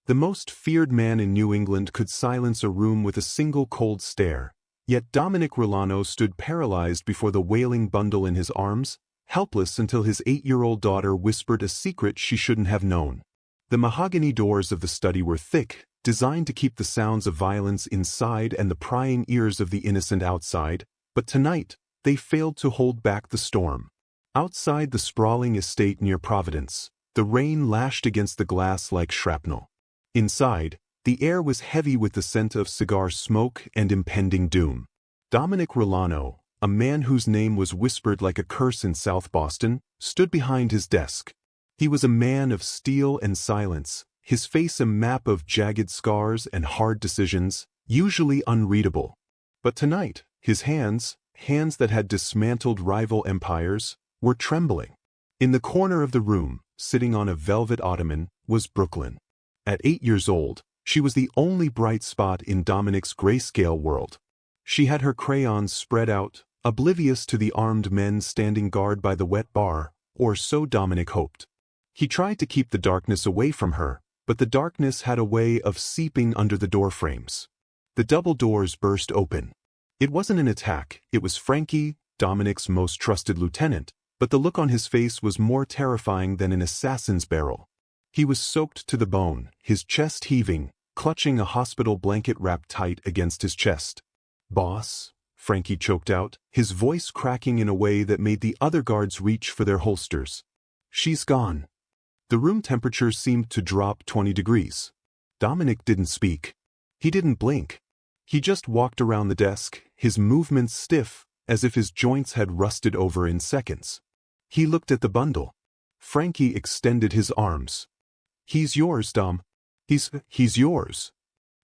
The most feared man in New England could silence a room with a single cold stare, yet Dominic Rulano stood paralyzed before the wailing bundle in his arms, helpless until his 8-year-old daughter whispered a secret she shouldn't have known. The mahogany doors of the study were thick, designed to keep the sounds of violence inside and the prying ears of the innocent outside, but tonight, they failed to hold back the storm. Outside the sprawling estate near Providence, the rain lashed against the glass like shrapnel. Inside, the air was heavy with the scent of cigar smoke and impending doom. Dominic Rulano, a man whose name was whispered like a curse in South Boston, stood behind his desk. He was a man of steel and silence, his face a map of jagged scars and hard decisions, usually unreadable. But tonight, his hands that had dismantled rival empires, were trembling. In the corner of the room, sitting on a velvet ottoman, was Brooklyn. At 8 years old, she was the only bright spot in Dominic's grayscale world. She had her crayons spread out, oblivious to the armed men standing guard by the wet bar, or so Dominic hoped. He tried to keep the darkness away from her, but the darkness had a way of seeping under the doorframes. The double doors burst open. It wasn't an attack, it was Frankie, Dominic's most trusted lieutenant, but the look on his face was more terrifying than an assassin's barrel. He was soaked to the bone, his chest heaving, clutching a hospital blanket wrapped tight against his chest. "Boss," Frankie choked out, his voice cracking in a way that made the other guards reach for their holsters. "She's gone." The room temperature seemed to drop 20 degrees. Dominic didn't speak. He didn't blink. He just walked around the desk, his movements stiff, as if his joints had rusted over in seconds. He looked at the bundle. Frankie extended his arms. "He's yours, Dom. He's yours."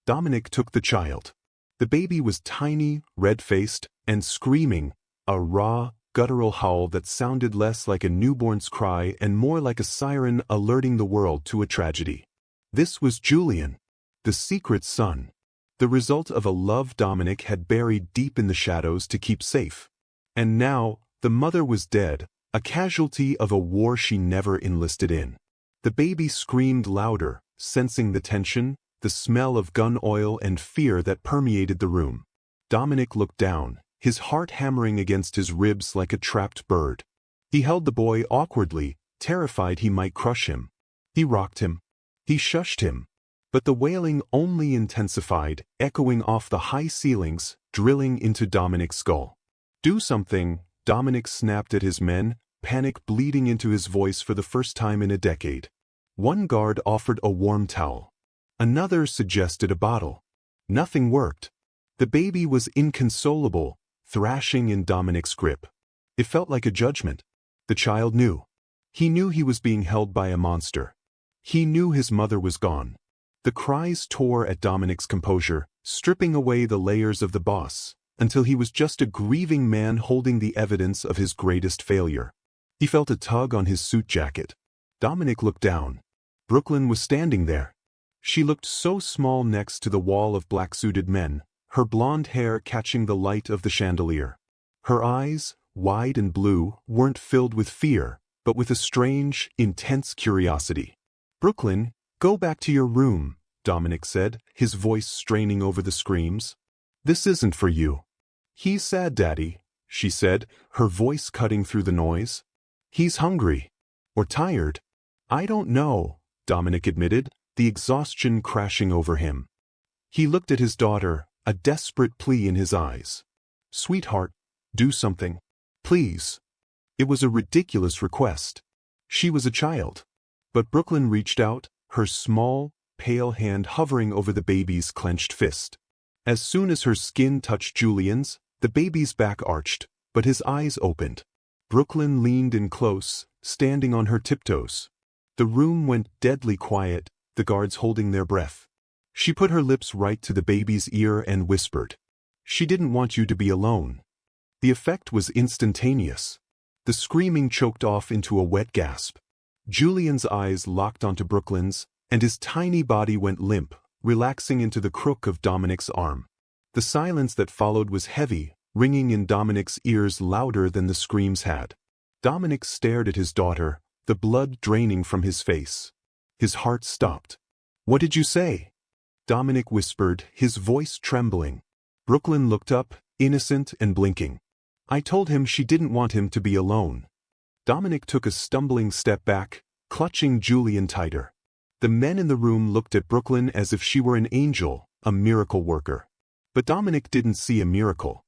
Dominic took the child. The baby was tiny, red-faced, and screaming, a raw, guttural howl that sounded less like a newborn's cry and more like a siren alerting the world to a tragedy. This was Julian, the secret son. The result of a love Dominic had buried deep in the shadows to keep safe. And now, the mother was dead, a casualty of a war she never enlisted in. The baby screamed louder, sensing the tension, the smell of gun oil and fear that permeated the room. Dominic looked down, his heart hammering against his ribs like a trapped bird. He held the boy awkwardly, terrified he might crush him. He rocked him. He shushed him. But the wailing only intensified, echoing off the high ceilings, drilling into Dominic's skull. "Do something," Dominic snapped at his men, panic bleeding into his voice for the first time in a decade. One guard offered a warm towel. Another suggested a bottle. Nothing worked. The baby was inconsolable, thrashing in Dominic's grip. It felt like a judgment. The child knew. He knew he was being held by a monster. He knew his mother was gone. The cries tore at Dominic's composure, stripping away the layers of the boss, until he was just a grieving man holding the evidence of his greatest failure. He felt a tug on his suit jacket. Dominic looked down. Brooklyn was standing there. She looked so small next to the wall of black-suited men, her blonde hair catching the light of the chandelier. Her eyes, wide and blue, weren't filled with fear, but with a strange, intense curiosity. "Brooklyn, go back to your room," Dominic said, his voice straining over the screams. "This isn't for you." "He's sad, Daddy," she said, her voice cutting through the noise. "He's hungry. Or tired." "I don't know," Dominic admitted, the exhaustion crashing over him. He looked at his daughter, a desperate plea in his eyes. "Sweetheart, do something. Please." It was a ridiculous request. She was a child. But Brooklyn reached out, her small, pale hand hovering over the baby's clenched fist. As soon as her skin touched Julian's, the baby's back arched, but his eyes opened. Brooklyn leaned in close, standing on her tiptoes. The room went deadly quiet, the guards holding their breath. She put her lips right to the baby's ear and whispered, "She didn't want you to be alone." The effect was instantaneous. The screaming choked off into a wet gasp. Julian's eyes locked onto Brooklyn's, and his tiny body went limp, relaxing into the crook of Dominic's arm. The silence that followed was heavy, ringing in Dominic's ears louder than the screams had. Dominic stared at his daughter, the blood draining from his face. His heart stopped. What did you say? Dominic whispered, his voice trembling. Brooklyn looked up, innocent and blinking. I told him she didn't want him to be alone. Dominic took a stumbling step back, clutching Julian tighter. The men in the room looked at Brooklyn as if she were an angel, a miracle worker. But Dominic didn't see a miracle.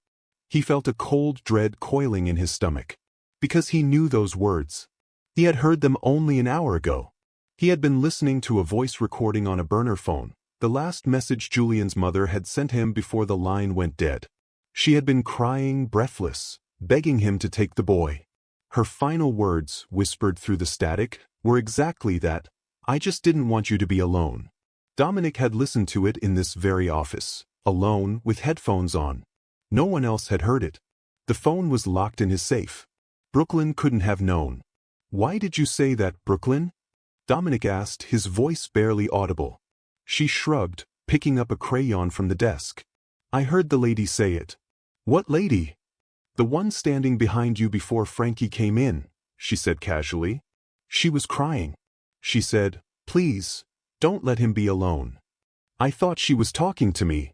He felt a cold dread coiling in his stomach. Because he knew those words. He had heard them only an hour ago. He had been listening to a voice recording on a burner phone, the last message Julian's mother had sent him before the line went dead. She had been crying, breathless, begging him to take the boy. Her final words, whispered through the static, were exactly that, I just didn't want you to be alone. Dominic had listened to it in this very office, alone, with headphones on. No one else had heard it. The phone was locked in his safe. Brooklyn couldn't have known. Why did you say that, Brooklyn? Dominic asked, his voice barely audible. She shrugged, picking up a crayon from the desk. I heard the lady say it. What lady? The one standing behind you before Frankie came in, she said casually. She was crying. She said, please, don't let him be alone. I thought she was talking to me.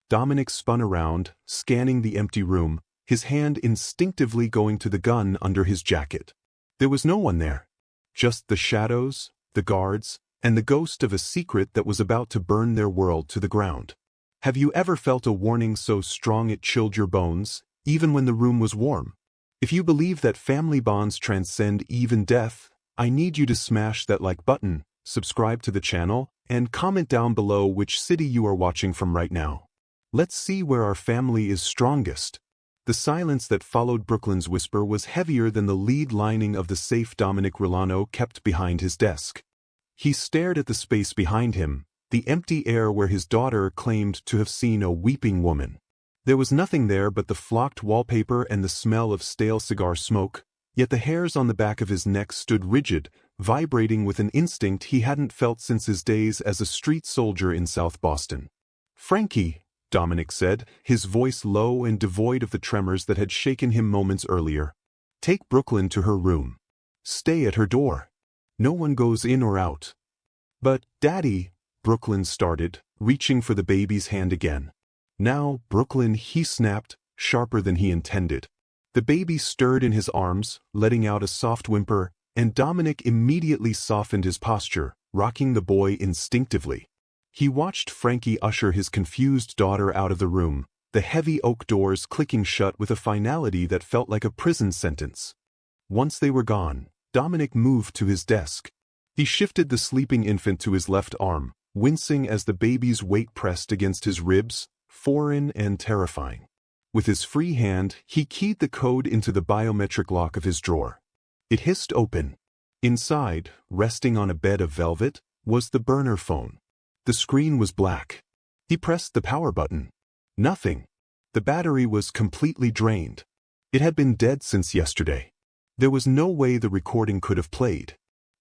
Dominic spun around, scanning the empty room, his hand instinctively going to the gun under his jacket. There was no one there. Just the shadows, the guards, and the ghost of a secret that was about to burn their world to the ground. Have you ever felt a warning so strong it chilled your bones, even when the room was warm? If you believe that family bonds transcend even death, I need you to smash that like button, subscribe to the channel, and comment down below which city you are watching from right now. Let's see where our family is strongest. The silence that followed Brooklyn's whisper was heavier than the lead lining of the safe Dominic Rulano kept behind his desk. He stared at the space behind him, the empty air where his daughter claimed to have seen a weeping woman. There was nothing there but the flocked wallpaper and the smell of stale cigar smoke, yet the hairs on the back of his neck stood rigid, vibrating with an instinct he hadn't felt since his days as a street soldier in South Boston. Frankie, Dominic said, his voice low and devoid of the tremors that had shaken him moments earlier. Take Brooklyn to her room. Stay at her door. No one goes in or out. But, Daddy, Brooklyn started, reaching for the baby's hand again. Now, Brooklyn, he snapped, sharper than he intended. The baby stirred in his arms, letting out a soft whimper, and Dominic immediately softened his posture, rocking the boy instinctively. He watched Frankie usher his confused daughter out of the room, the heavy oak doors clicking shut with a finality that felt like a prison sentence. Once they were gone, Dominic moved to his desk. He shifted the sleeping infant to his left arm, wincing as the baby's weight pressed against his ribs, foreign and terrifying. With his free hand, he keyed the code into the biometric lock of his drawer. It hissed open. Inside, resting on a bed of velvet, was the burner phone. The screen was black. He pressed the power button. Nothing. The battery was completely drained. It had been dead since yesterday. There was no way the recording could have played.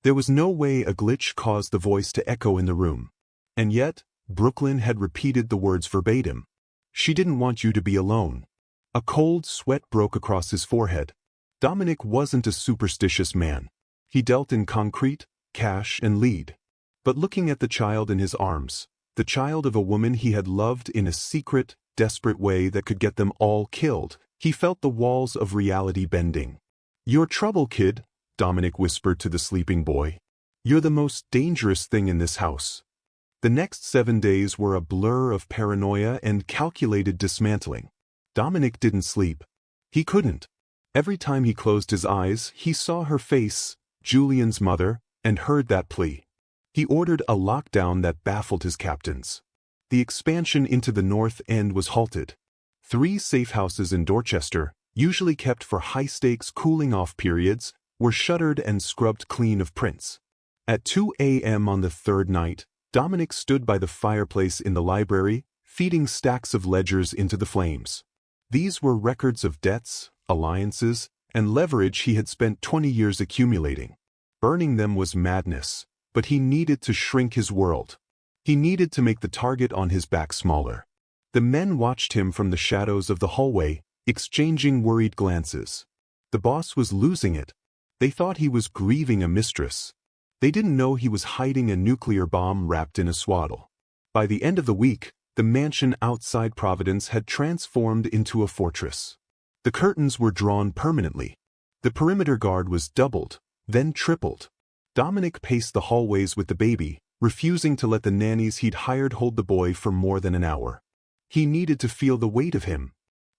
There was no way a glitch caused the voice to echo in the room. And yet, Brooklyn had repeated the words verbatim. She didn't want you to be alone. A cold sweat broke across his forehead. Dominic wasn't a superstitious man. He dealt in concrete, cash, and lead. But looking at the child in his arms, the child of a woman he had loved in a secret, desperate way that could get them all killed, he felt the walls of reality bending. You're trouble, kid, Dominic whispered to the sleeping boy. You're the most dangerous thing in this house. The next 7 days were a blur of paranoia and calculated dismantling. Dominic didn't sleep. He couldn't. Every time he closed his eyes, he saw her face, Julian's mother, and heard that plea. He ordered a lockdown that baffled his captains. The expansion into the North End was halted. 3 safe houses in Dorchester, usually kept for high-stakes cooling-off periods, were shuttered and scrubbed clean of prints. At 2 a.m. on the third night, Dominic stood by the fireplace in the library, feeding stacks of ledgers into the flames. These were records of debts, alliances, and leverage he had spent 20 years accumulating. Burning them was madness, but he needed to shrink his world. He needed to make the target on his back smaller. The men watched him from the shadows of the hallway, exchanging worried glances. The boss was losing it. They thought he was grieving a mistress. They didn't know he was hiding a nuclear bomb wrapped in a swaddle. By the end of the week, the mansion outside Providence had transformed into a fortress. The curtains were drawn permanently. The perimeter guard was doubled, then tripled. Dominic paced the hallways with the baby, refusing to let the nannies he'd hired hold the boy for more than an hour. He needed to feel the weight of him.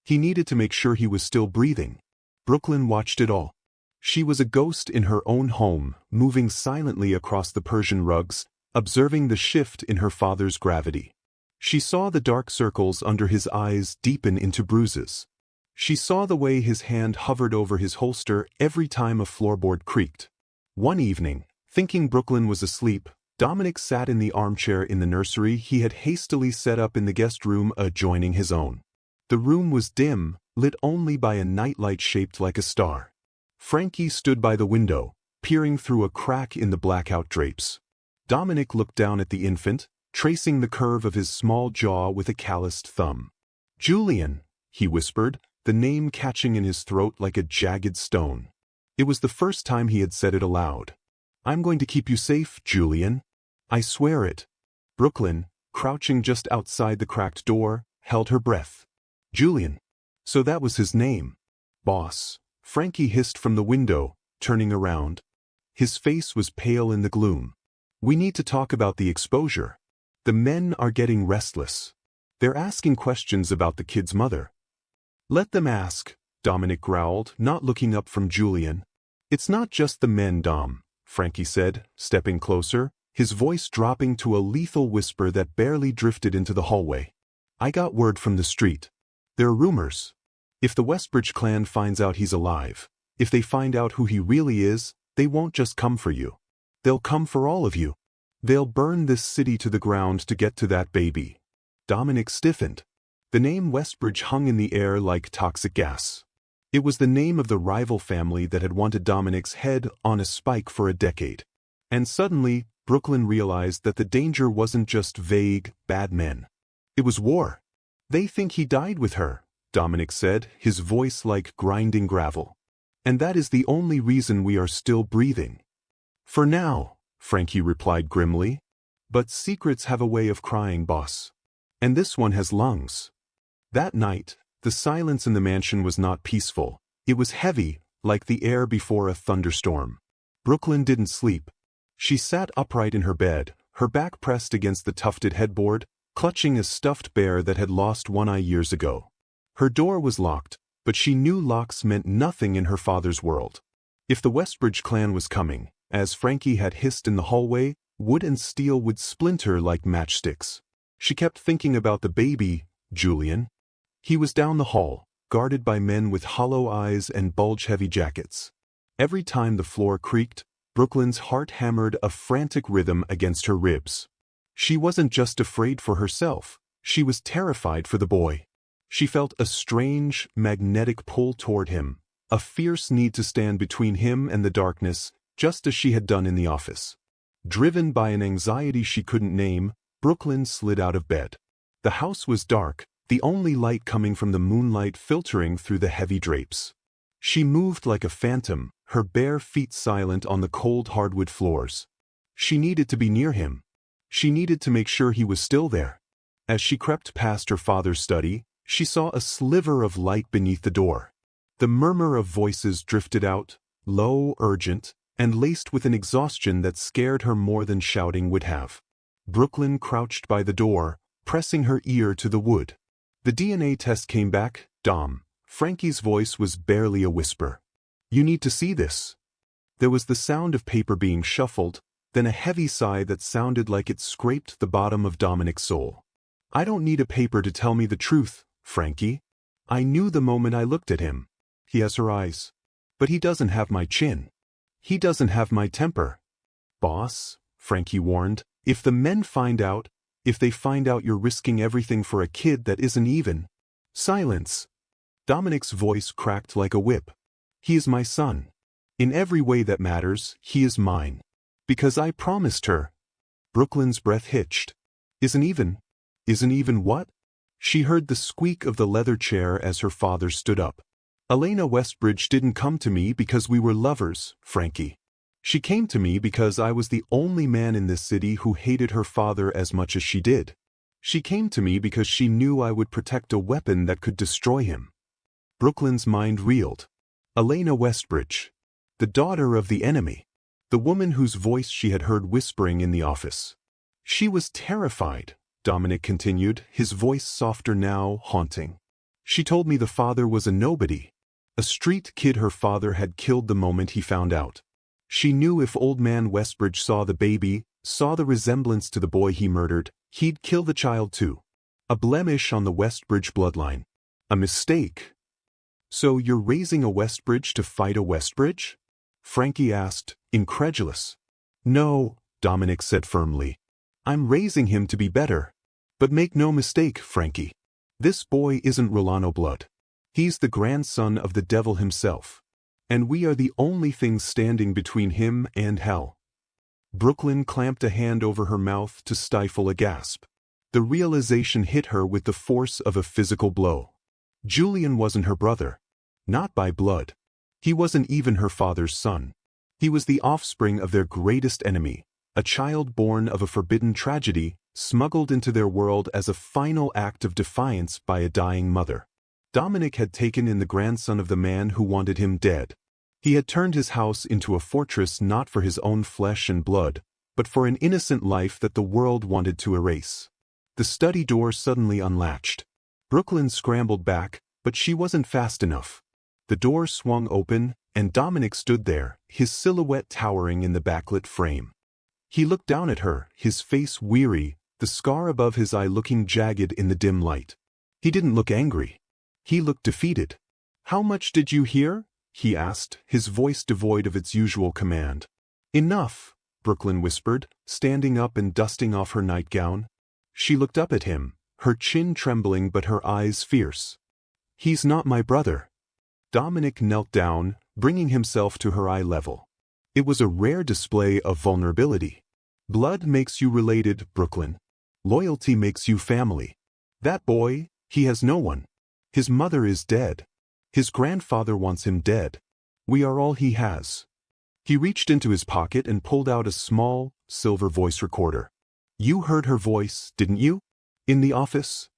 He needed to make sure he was still breathing. Brooklyn watched it all. She was a ghost in her own home, moving silently across the Persian rugs, observing the shift in her father's gravity. She saw the dark circles under his eyes deepen into bruises. She saw the way his hand hovered over his holster every time a floorboard creaked. One evening, thinking Brooklyn was asleep, Dominic sat in the armchair in the nursery he had hastily set up in the guest room adjoining his own. The room was dim, lit only by a nightlight shaped like a star. Frankie stood by the window, peering through a crack in the blackout drapes. Dominic looked down at the infant, tracing the curve of his small jaw with a calloused thumb. "Julian," he whispered, the name catching in his throat like a jagged stone. It was the first time he had said it aloud. "I'm going to keep you safe, Julian. I swear it." Brooklyn, crouching just outside the cracked door, held her breath. "Julian. So that was his name." "Boss," Frankie hissed from the window, turning around. His face was pale in the gloom. "We need to talk about the exposure. The men are getting restless. They're asking questions about the kid's mother." "Let them ask," Dominic growled, not looking up from Julian. "It's not just the men, Dom," Frankie said, stepping closer, his voice dropping to a lethal whisper that barely drifted into the hallway. "I got word from the street. There are rumors. If the Westbridge clan finds out he's alive, if they find out who he really is, they won't just come for you. They'll come for all of you. They'll burn this city to the ground to get to that baby." Dominic stiffened. The name Westbridge hung in the air like toxic gas. It was the name of the rival family that had wanted Dominic's head on a spike for a decade. And suddenly, Brooklyn realized that the danger wasn't just vague, bad men. It was war. "They think he died with her," Dominic said, his voice like grinding gravel. "And that is the only reason we are still breathing." "For now," Frankie replied grimly. "But secrets have a way of crying, boss. And this one has lungs." That night, the silence in the mansion was not peaceful. It was heavy, like the air before a thunderstorm. Brooklyn didn't sleep. She sat upright in her bed, her back pressed against the tufted headboard, clutching a stuffed bear that had lost one eye years ago. Her door was locked, but she knew locks meant nothing in her father's world. If the Westbridge clan was coming, as Frankie had hissed in the hallway, wood and steel would splinter like matchsticks. She kept thinking about the baby, Julian. He was down the hall, guarded by men with hollow eyes and bulge-heavy jackets. Every time the floor creaked, Brooklyn's heart hammered a frantic rhythm against her ribs. She wasn't just afraid for herself, she was terrified for the boy. She felt a strange, magnetic pull toward him, a fierce need to stand between him and the darkness, just as she had done in the office. Driven by an anxiety she couldn't name, Brooklyn slid out of bed. The house was dark, the only light coming from the moonlight filtering through the heavy drapes. She moved like a phantom, her bare feet silent on the cold hardwood floors. She needed to be near him. She needed to make sure he was still there. As she crept past her father's study, she saw a sliver of light beneath the door. The murmur of voices drifted out, low, urgent, and laced with an exhaustion that scared her more than shouting would have. Brooklyn crouched by the door, pressing her ear to the wood. The DNA test came back, Dom. Frankie's voice was barely a whisper. "You need to see this." There was the sound of paper being shuffled, then a heavy sigh that sounded like it scraped the bottom of Dominic's soul. "I don't need a paper to tell me the truth, Frankie. I knew the moment I looked at him. He has her eyes. But he doesn't have my chin. He doesn't have my temper." "Boss," Frankie warned, "if the men find out, if they find out you're risking everything for a kid that isn't even—" "Silence." Dominic's voice cracked like a whip. "He is my son. In every way that matters, he is mine. Because I promised her." Brooklyn's breath hitched. Isn't even what?" She heard the squeak of the leather chair as her father stood up. "Elena Westbridge didn't come to me because we were lovers, Frankie. She came to me because I was the only man in this city who hated her father as much as she did. She came to me because she knew I would protect a weapon that could destroy him. Brooklyn's mind reeled. Elena Westbridge. The daughter of the enemy. The woman whose voice she had heard whispering in the office. She was terrified, Dominic continued, his voice softer now, haunting. She told me the father was a nobody. A street kid her father had killed the moment he found out. She knew if old man Westbridge saw the baby, saw the resemblance to the boy he murdered, he'd kill the child too. A blemish on the Westbridge bloodline. A mistake. So you're raising a Westbridge to fight a Westbridge? Frankie asked, incredulous. No, Dominic said firmly. I'm raising him to be better. But make no mistake, Frankie. This boy isn't Rulano blood. He's the grandson of the devil himself. And we are the only things standing between him and hell. Brooklyn clamped a hand over her mouth to stifle a gasp. The realization hit her with the force of a physical blow. Julian wasn't her brother. Not by blood. He wasn't even her father's son. He was the offspring of their greatest enemy, a child born of a forbidden tragedy, smuggled into their world as a final act of defiance by a dying mother. Dominic had taken in the grandson of the man who wanted him dead. He had turned his house into a fortress not for his own flesh and blood, but for an innocent life that the world wanted to erase. The study door suddenly unlatched. Brooklyn scrambled back, but she wasn't fast enough. The door swung open, and Dominic stood there, his silhouette towering in the backlit frame. He looked down at her, his face weary, the scar above his eye looking jagged in the dim light. He didn't look angry. He looked defeated. "How much did you hear?" he asked, his voice devoid of its usual command. "Enough," Brooklyn whispered, standing up and dusting off her nightgown. She looked up at him, her chin trembling but her eyes fierce. "He's not my brother." Dominic knelt down, bringing himself to her eye level. It was a rare display of vulnerability. Blood makes you related, Brooklyn. Loyalty makes you family. That boy, he has no one. His mother is dead. His grandfather wants him dead. We are all he has. He reached into his pocket and pulled out a small, silver voice recorder. "You heard her voice, didn't you? In the office?"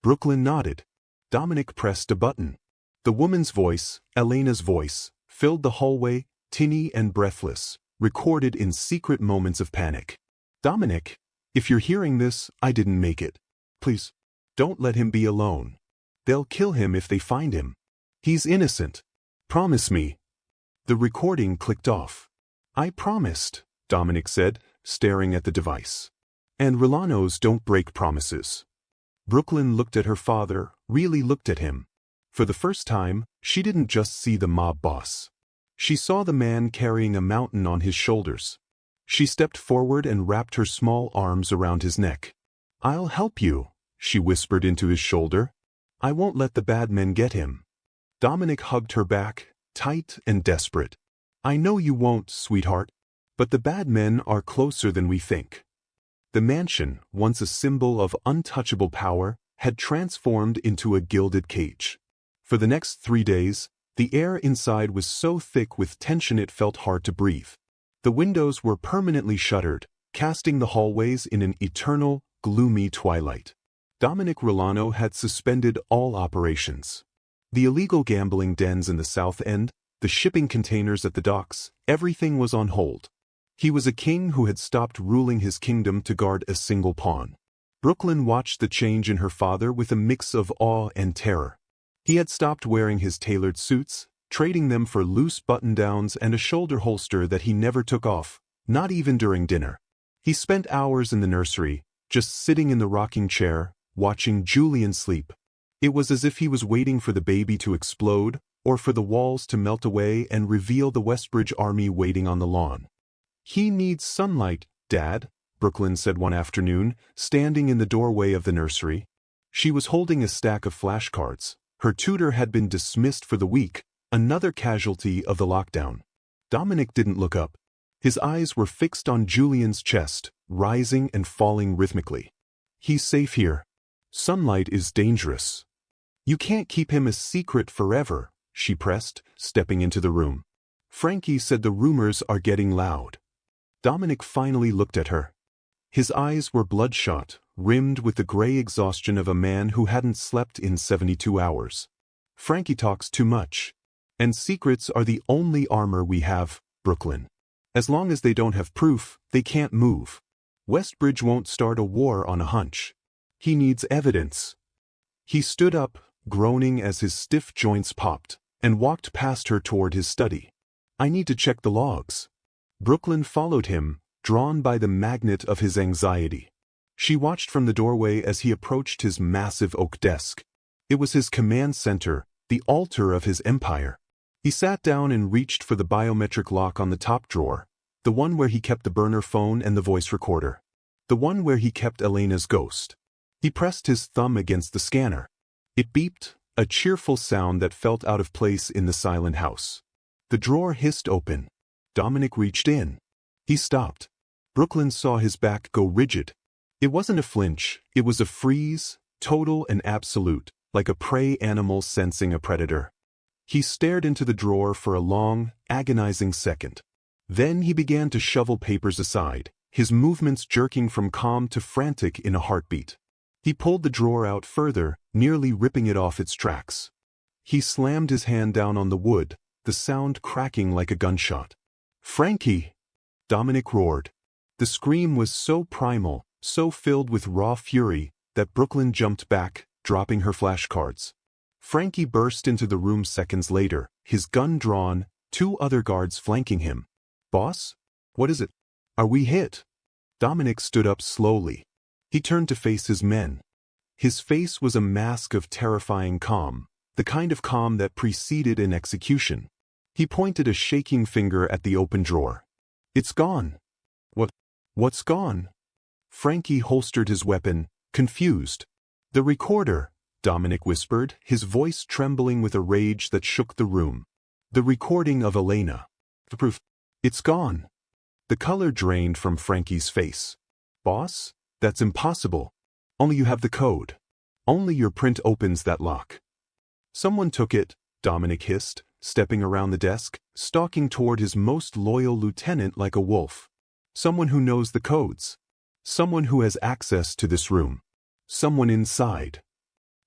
Brooklyn nodded. Dominic pressed a button. The woman's voice, Elena's voice, filled the hallway, tinny and breathless, recorded in secret moments of panic. "Dominic, if you're hearing this, I didn't make it. Please, don't let him be alone. They'll kill him if they find him. He's innocent. Promise me." The recording clicked off. "I promised," Dominic said, staring at the device. "And Rulanos don't break promises." Brooklyn looked at her father, really looked at him. For the first time, she didn't just see the mob boss. She saw the man carrying a mountain on his shoulders. She stepped forward and wrapped her small arms around his neck. "I'll help you," she whispered into his shoulder. "I won't let the bad men get him." Dominic hugged her back, tight and desperate. "I know you won't, sweetheart. But the bad men are closer than we think." The mansion, once a symbol of untouchable power, had transformed into a gilded cage. For the next 3 days, the air inside was so thick with tension it felt hard to breathe. The windows were permanently shuttered, casting the hallways in an eternal, gloomy twilight. Dominic Rulano had suspended all operations. The illegal gambling dens in the South End, the shipping containers at the docks, everything was on hold. He was a king who had stopped ruling his kingdom to guard a single pawn. Brooklyn watched the change in her father with a mix of awe and terror. He had stopped wearing his tailored suits, trading them for loose button-downs and a shoulder holster that he never took off, not even during dinner. He spent hours in the nursery, just sitting in the rocking chair, watching Julian sleep. It was as if he was waiting for the baby to explode, or for the walls to melt away and reveal the Westbridge army waiting on the lawn. "He needs sunlight, Dad," Brooklyn said one afternoon, standing in the doorway of the nursery. She was holding a stack of flashcards. Her tutor had been dismissed for the week, another casualty of the lockdown. Dominic didn't look up. His eyes were fixed on Julian's chest, rising and falling rhythmically. "He's safe here. Sunlight is dangerous. You can't keep him a secret forever," she pressed, stepping into the room. Frankie said the rumors are getting loud. Dominic finally looked at her. His eyes were bloodshot, rimmed with the gray exhaustion of a man who hadn't slept in 72 hours. Frankie talks too much. And secrets are the only armor we have, Brooklyn. As long as they don't have proof, they can't move. Westbridge won't start a war on a hunch. He needs evidence. He stood up, groaning as his stiff joints popped, and walked past her toward his study. I need to check the logs. Brooklyn followed him, drawn by the magnet of his anxiety. She watched from the doorway as he approached his massive oak desk. It was his command center, the altar of his empire. He sat down and reached for the biometric lock on the top drawer, the one where he kept the burner phone and the voice recorder, the one where he kept Elena's ghost. He pressed his thumb against the scanner. It beeped, a cheerful sound that felt out of place in the silent house. The drawer hissed open. Dominic reached in. He stopped. Brooklyn saw his back go rigid. It wasn't a flinch, it was a freeze, total and absolute, like a prey animal sensing a predator. He stared into the drawer for a long, agonizing second. Then he began to shovel papers aside, his movements jerking from calm to frantic in a heartbeat. He pulled the drawer out further, nearly ripping it off its tracks. He slammed his hand down on the wood, the sound cracking like a gunshot. "Frankie!" Dominic roared. The scream was so primal, so filled with raw fury, that Brooklyn jumped back, dropping her flashcards. Frankie burst into the room seconds later, his gun drawn, 2 other guards flanking him. "Boss? What is it? Are we hit?" Dominic stood up slowly. He turned to face his men. His face was a mask of terrifying calm, the kind of calm that preceded an execution. He pointed a shaking finger at the open drawer. "It's gone." What's gone?" Frankie holstered his weapon, confused. "The recorder," Dominic whispered, his voice trembling with a rage that shook the room. "The recording of Elena. The proof. It's gone." The color drained from Frankie's face. "Boss? That's impossible. Only you have the code. Only your print opens that lock." "Someone took it," Dominic hissed, stepping around the desk, stalking toward his most loyal lieutenant like a wolf. "Someone who knows the codes. Someone who has access to this room. Someone inside."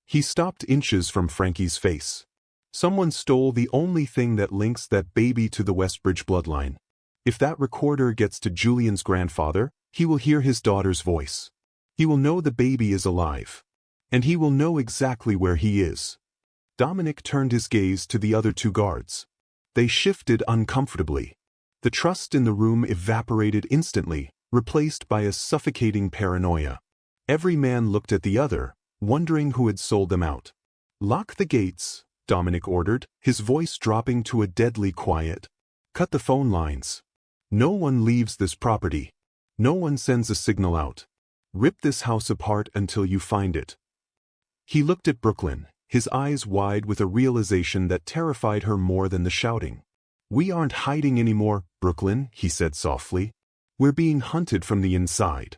He stopped inches from Frankie's face. "Someone stole the only thing that links that baby to the Westbridge bloodline. If that recorder gets to Julian's grandfather, he will hear his daughter's voice. He will know the baby is alive. And he will know exactly where he is." Dominic turned his gaze to the other 2 guards. They shifted uncomfortably. The trust in the room evaporated instantly, replaced by a suffocating paranoia. Every man looked at the other, wondering who had sold them out. "Lock the gates," Dominic ordered, his voice dropping to a deadly quiet. "Cut the phone lines. No one leaves this property. No one sends a signal out. Rip this house apart until you find it." He looked at Brooklyn, his eyes wide with a realization that terrified her more than the shouting. "We aren't hiding anymore, Brooklyn," he said softly. "We're being hunted from the inside."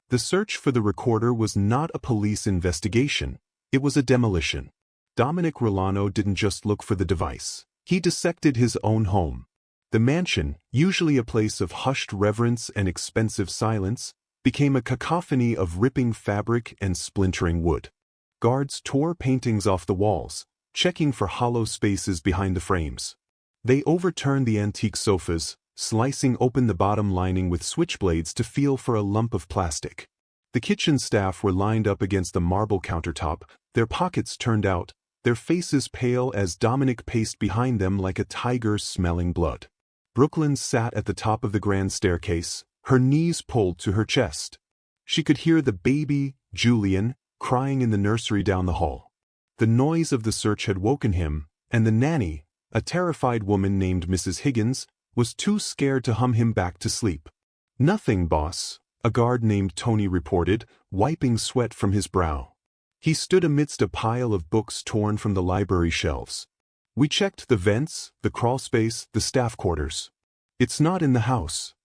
The search for the recorder was not a police investigation. It was a demolition. Dominic Rulano didn't just look for the device. He dissected his own home. The mansion, usually a place of hushed reverence and expensive silence, became a cacophony of ripping fabric and splintering wood. Guards tore paintings off the walls, checking for hollow spaces behind the frames. They overturned the antique sofas, slicing open the bottom lining with switchblades to feel for a lump of plastic. The kitchen staff were lined up against the marble countertop, their pockets turned out, their faces pale as Dominic paced behind them like a tiger smelling blood. Brooklyn sat at the top of the grand staircase, her knees pulled to her chest. She could hear the baby, Julian, crying in the nursery down the hall. The noise of the search had woken him, and the nanny, a terrified woman named Mrs. Higgins, was too scared to hum him back to sleep. "Nothing, boss," a guard named Tony reported, wiping sweat from his brow. He stood amidst a pile of books torn from the library shelves. "We checked the vents, the crawlspace, the staff quarters. It's not in the house."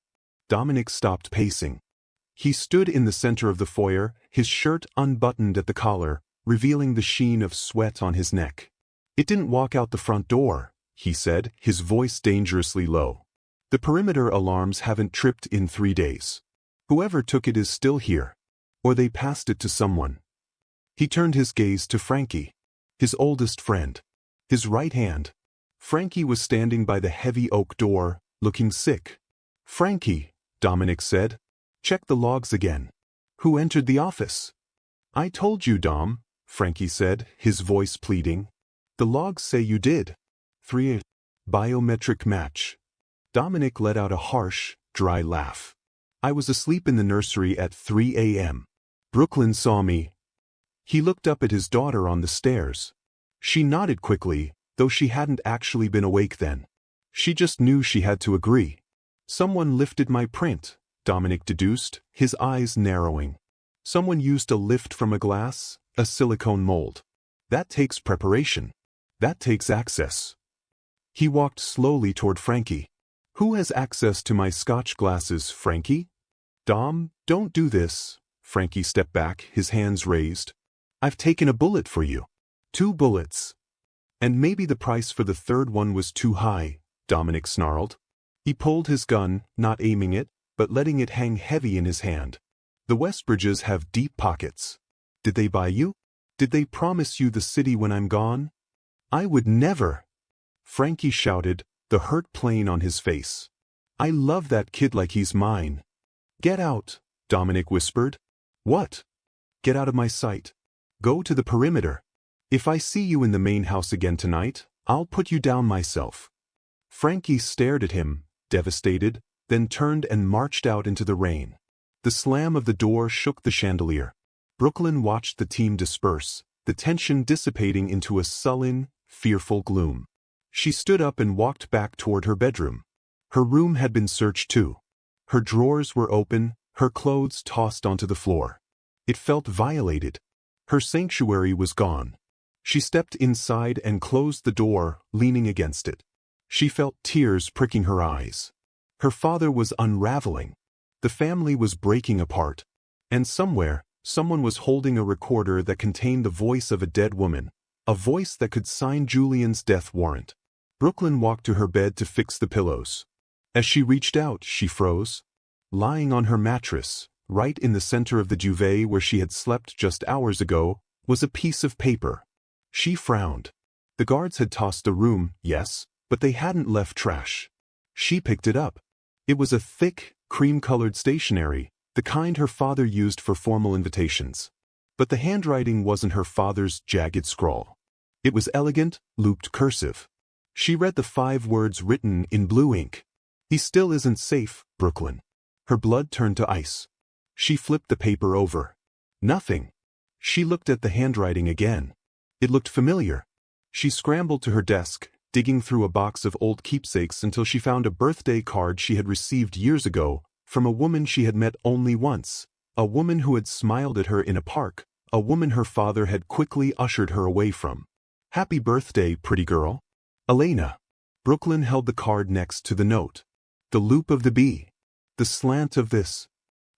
Dominic stopped pacing. He stood in the center of the foyer, his shirt unbuttoned at the collar, revealing the sheen of sweat on his neck. "It didn't walk out the front door," he said, his voice dangerously low. The perimeter alarms haven't tripped in 3 days. Whoever took it is still here. Or they passed it to someone. He turned his gaze to Frankie, his oldest friend, his right hand. Frankie was standing by the heavy oak door, looking sick. "Frankie," Dominic said, "check the logs again. Who entered the office?" "I told you, Dom," Frankie said, his voice pleading. "The logs say you did." 3. Biometric match. Dominic let out a harsh, dry laugh. "I was asleep in the nursery at 3 a.m. Brooklyn saw me." He looked up at his daughter on the stairs. She nodded quickly, though she hadn't actually been awake then. She just knew she had to agree. "Someone lifted my print," Dominic deduced, his eyes narrowing. "Someone used a lift from a glass, a silicone mold. That takes preparation. That takes access." He walked slowly toward Frankie. "Who has access to my Scotch glasses, Frankie?" "Dom, don't do this." Frankie stepped back, his hands raised. "I've taken a bullet for you. 2 bullets. And maybe the price for the third one was too high," Dominic snarled. He pulled his gun, not aiming it, but letting it hang heavy in his hand. "The Westbridges have deep pockets. Did they buy you? Did they promise you the city when I'm gone?" "I would never!" Frankie shouted, the hurt plain on his face. "I love that kid like he's mine." "Get out," Dominic whispered. "What?" "Get out of my sight. Go to the perimeter. If I see you in the main house again tonight, I'll put you down myself." Frankie stared at him, devastated, then turned and marched out into the rain. The slam of the door shook the chandelier. Brooklyn watched the team disperse, the tension dissipating into a sullen, fearful gloom. She stood up and walked back toward her bedroom. Her room had been searched too. Her drawers were open, her clothes tossed onto the floor. It felt violated. Her sanctuary was gone. She stepped inside and closed the door, leaning against it. She felt tears pricking her eyes. Her father was unraveling. The family was breaking apart. And somewhere, someone was holding a recorder that contained the voice of a dead woman, a voice that could sign Julian's death warrant. Brooklyn walked to her bed to fix the pillows. As she reached out, she froze. Lying on her mattress, right in the center of the duvet where she had slept just hours ago, was a piece of paper. She frowned. The guards had tossed the room, yes, but they hadn't left trash. She picked it up. It was a thick, cream-colored stationery, the kind her father used for formal invitations. But the handwriting wasn't her father's jagged scrawl. It was elegant, looped cursive. She read the 5 words written in blue ink. "He still isn't safe, Brooklyn." Her blood turned to ice. She flipped the paper over. Nothing. She looked at the handwriting again. It looked familiar. She scrambled to her desk, digging through a box of old keepsakes until she found a birthday card she had received years ago, from a woman she had met only once, a woman who had smiled at her in a park, a woman her father had quickly ushered her away from. "Happy birthday, pretty girl. Elena." Brooklyn held the card next to the note. The loop of the B. The slant of this.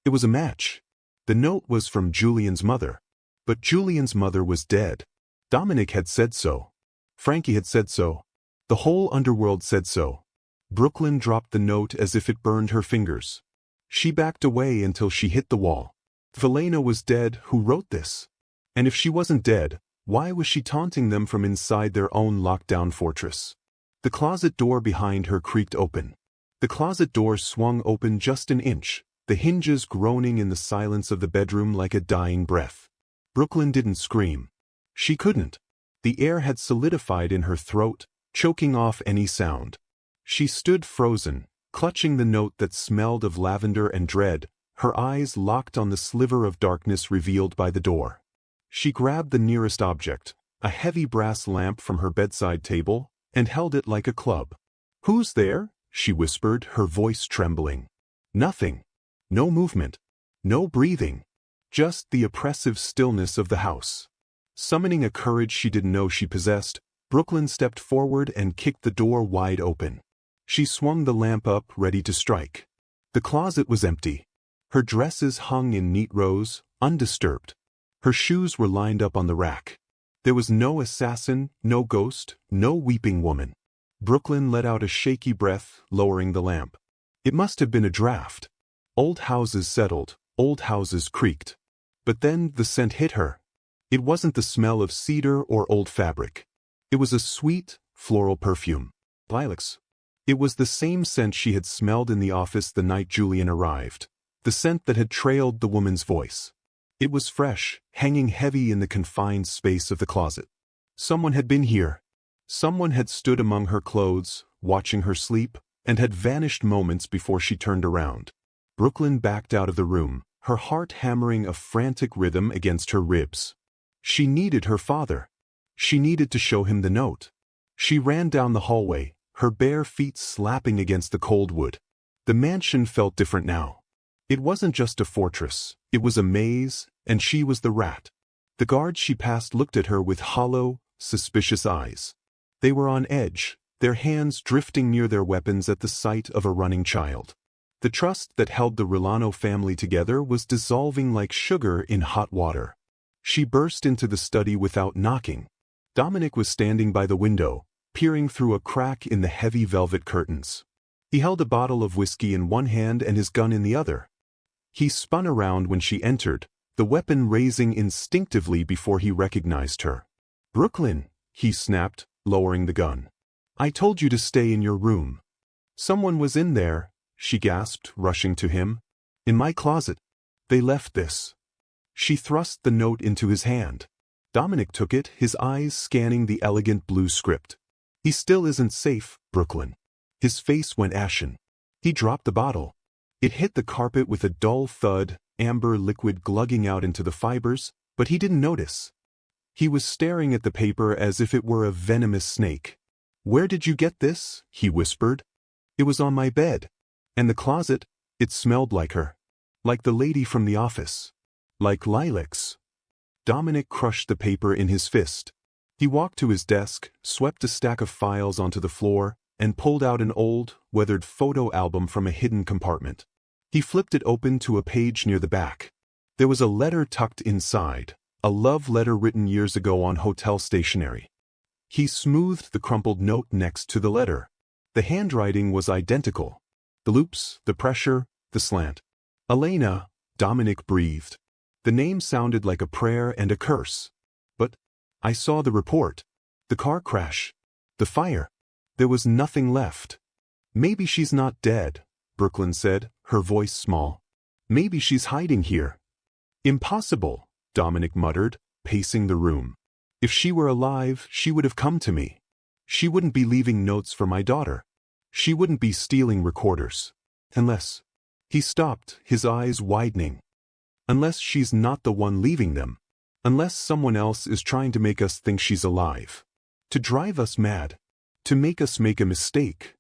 It was a match. The note was from Julian's mother. But Julian's mother was dead. Dominic had said so. Frankie had said so. The whole underworld said so. Brooklyn dropped the note as if it burned her fingers. She backed away until she hit the wall. If Elena was dead, who wrote this? And if she wasn't dead, why was she taunting them from inside their own lockdown fortress? The closet door behind her creaked open. The closet door swung open just an inch, the hinges groaning in the silence of the bedroom like a dying breath. Brooklyn didn't scream. She couldn't. The air had solidified in her throat, choking off any sound. She stood frozen, clutching the note that smelled of lavender and dread, her eyes locked on the sliver of darkness revealed by the door. She grabbed the nearest object, a heavy brass lamp from her bedside table, and held it like a club. "Who's there?" she whispered, her voice trembling. Nothing. No movement. No breathing. Just the oppressive stillness of the house. Summoning a courage she didn't know she possessed, Brooklyn stepped forward and kicked the door wide open. She swung the lamp up, ready to strike. The closet was empty. Her dresses hung in neat rows, undisturbed. Her shoes were lined up on the rack. There was no assassin, no ghost, no weeping woman. Brooklyn let out a shaky breath, lowering the lamp. It must have been a draft. Old houses settled, old houses creaked. But then the scent hit her. It wasn't the smell of cedar or old fabric. It was a sweet, floral perfume. Lilacs. It was the same scent she had smelled in the office the night Julian arrived. The scent that had trailed the woman's voice. It was fresh, hanging heavy in the confined space of the closet. Someone had been here. Someone had stood among her clothes, watching her sleep, and had vanished moments before she turned around. Brooklyn backed out of the room, her heart hammering a frantic rhythm against her ribs. She needed her father. She needed to show him the note. She ran down the hallway, her bare feet slapping against the cold wood. The mansion felt different now. It wasn't just a fortress, it was a maze, and she was the rat. The guards she passed looked at her with hollow, suspicious eyes. They were on edge, their hands drifting near their weapons at the sight of a running child. The trust that held the Rulano family together was dissolving like sugar in hot water. She burst into the study without knocking. Dominic was standing by the window, peering through a crack in the heavy velvet curtains. He held a bottle of whiskey in one hand and his gun in the other. He spun around when she entered, the weapon raising instinctively before he recognized her. "Brooklyn," he snapped, lowering the gun. "I told you to stay in your room." "Someone was in there," she gasped, rushing to him. "In my closet. They left this." She thrust the note into his hand. Dominic took it, his eyes scanning the elegant blue script. "He still isn't safe, Brooklyn." His face went ashen. He dropped the bottle. It hit the carpet with a dull thud, amber liquid glugging out into the fibers, but he didn't notice. He was staring at the paper as if it were a venomous snake. "Where did you get this?" he whispered. "It was on my bed. And the closet, it smelled like her. Like the lady from the office. Like lilacs." Dominic crushed the paper in his fist. He walked to his desk, swept a stack of files onto the floor, and pulled out an old, weathered photo album from a hidden compartment. He flipped it open to a page near the back. There was a letter tucked inside, a love letter written years ago on hotel stationery. He smoothed the crumpled note next to the letter. The handwriting was identical. The loops, the pressure, the slant. "Elena," Dominic breathed. The name sounded like a prayer and a curse. "But I saw the report. The car crash. The fire. There was nothing left." "Maybe she's not dead," Brooklyn said, her voice small. "Maybe she's hiding here." "Impossible," Dominic muttered, pacing the room. "If she were alive, she would have come to me. She wouldn't be leaving notes for my daughter. She wouldn't be stealing recorders. Unless—" He stopped, his eyes widening. "Unless she's not the one leaving them. Unless someone else is trying to make us think she's alive. To drive us mad. To make us make a mistake."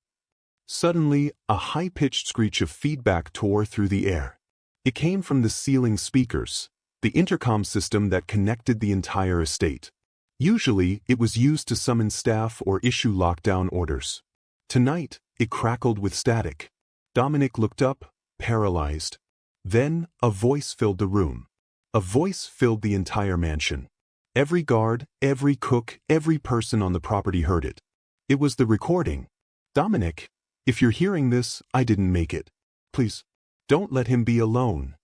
Suddenly, a high-pitched screech of feedback tore through the air. It came from the ceiling speakers, the intercom system that connected the entire estate. Usually, it was used to summon staff or issue lockdown orders. Tonight, it crackled with static. Dominic looked up, paralyzed. Then, a voice filled the room. A voice filled the entire mansion. Every guard, every cook, every person on the property heard it. It was the recording. "Dominic, if you're hearing this, I didn't make it. Please, don't let him be alone."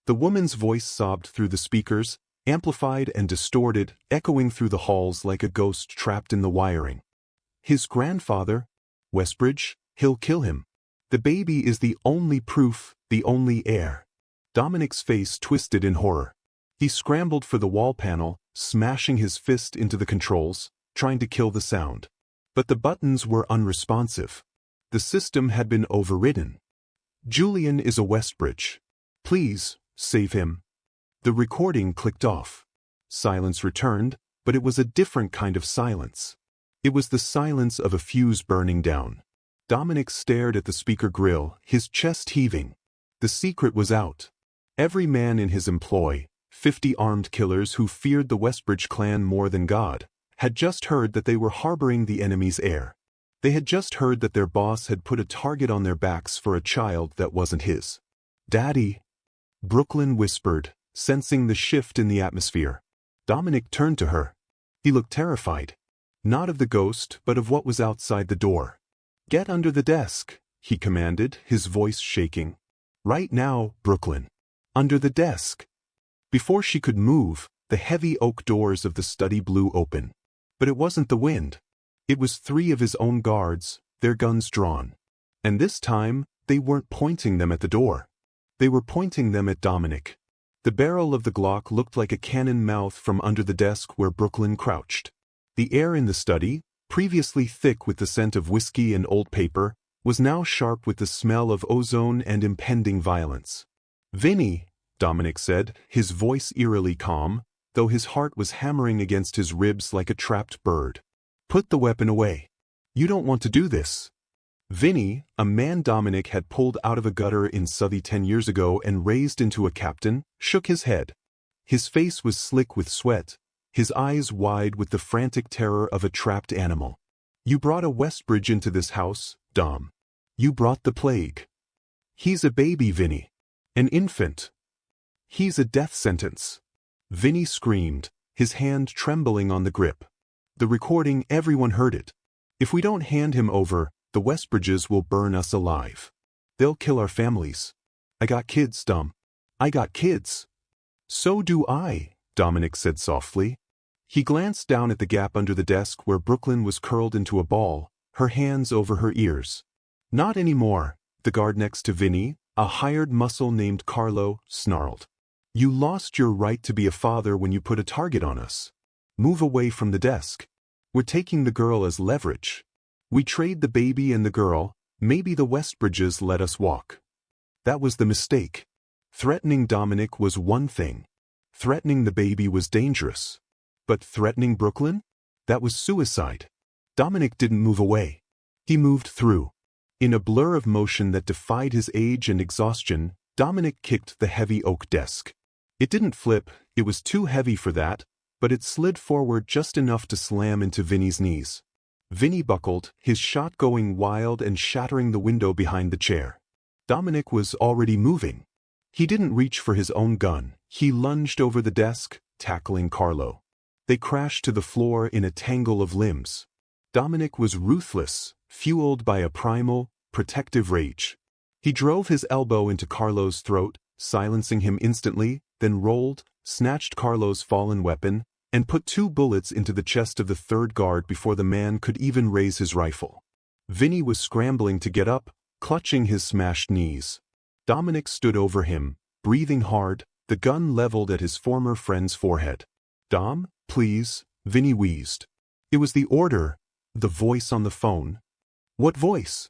The woman's voice sobbed through the speakers, amplified and distorted, echoing through the halls like a ghost trapped in the wiring. "His grandfather, Westbridge, he'll kill him. The baby is the only proof, the only heir." Dominic's face twisted in horror. He scrambled for the wall panel, smashing his fist into the controls, trying to kill the sound. But the buttons were unresponsive. The system had been overridden. "Julian is a Westbridge. Please, save him." The recording clicked off. Silence returned, but it was a different kind of silence. It was the silence of a fuse burning down. Dominic stared at the speaker grill, his chest heaving. The secret was out. Every man in his employ, 50 armed killers who feared the Westbridge clan more than God, had just heard that they were harboring the enemy's heir. They had just heard that their boss had put a target on their backs for a child that wasn't his. "Daddy," Brooklyn whispered, sensing the shift in the atmosphere. Dominic turned to her. He looked terrified. Not of the ghost, but of what was outside the door. "Get under the desk," he commanded, his voice shaking. "Right now, Brooklyn. Under the desk." Before she could move, the heavy oak doors of the study blew open. But it wasn't the wind. It was 3 of his own guards, their guns drawn. And this time, they weren't pointing them at the door. They were pointing them at Dominic. The barrel of the Glock looked like a cannon mouth from under the desk where Brooklyn crouched. The air in the study, previously thick with the scent of whiskey and old paper, was now sharp with the smell of ozone and impending violence. "Vinny," Dominic said, his voice eerily calm, though his heart was hammering against his ribs like a trapped bird. "Put the weapon away. You don't want to do this." Vinny, a man Dominic had pulled out of a gutter in Southie 10 years ago and raised into a captain, shook his head. His face was slick with sweat, his eyes wide with the frantic terror of a trapped animal. "You brought a Westbridge into this house, Dom. You brought the plague. He's a baby, Vinny. An infant. He's a death sentence." Vinny screamed, his hand trembling on the grip. "The recording, everyone heard it. If we don't hand him over, the Westbridges will burn us alive. They'll kill our families. I got kids, Dom. I got kids." "So do I," Dominic said softly. He glanced down at the gap under the desk where Brooklyn was curled into a ball, her hands over her ears. "Not anymore," the guard next to Vinny, a hired muscle named Carlo, snarled. "You lost your right to be a father when you put a target on us. Move away from the desk. We're taking the girl as leverage. We trade the baby and the girl, maybe the Westbridges let us walk." That was the mistake. Threatening Dominic was one thing. Threatening the baby was dangerous. But threatening Brooklyn? That was suicide. Dominic didn't move away. He moved through. In a blur of motion that defied his age and exhaustion, Dominic kicked the heavy oak desk. It didn't flip, it was too heavy for that, but it slid forward just enough to slam into Vinny's knees. Vinny buckled, his shot going wild and shattering the window behind the chair. Dominic was already moving. He didn't reach for his own gun. He lunged over the desk, tackling Carlo. They crashed to the floor in a tangle of limbs. Dominic was ruthless, fueled by a primal, protective rage. He drove his elbow into Carlo's throat, silencing him instantly, then rolled, snatched Carlo's fallen weapon, and put 2 bullets into the chest of the 3rd guard before the man could even raise his rifle. Vinny was scrambling to get up, clutching his smashed knees. Dominic stood over him, breathing hard, the gun leveled at his former friend's forehead. "Dom, please," Vinny wheezed. It was the order, the voice on the phone. "What voice?"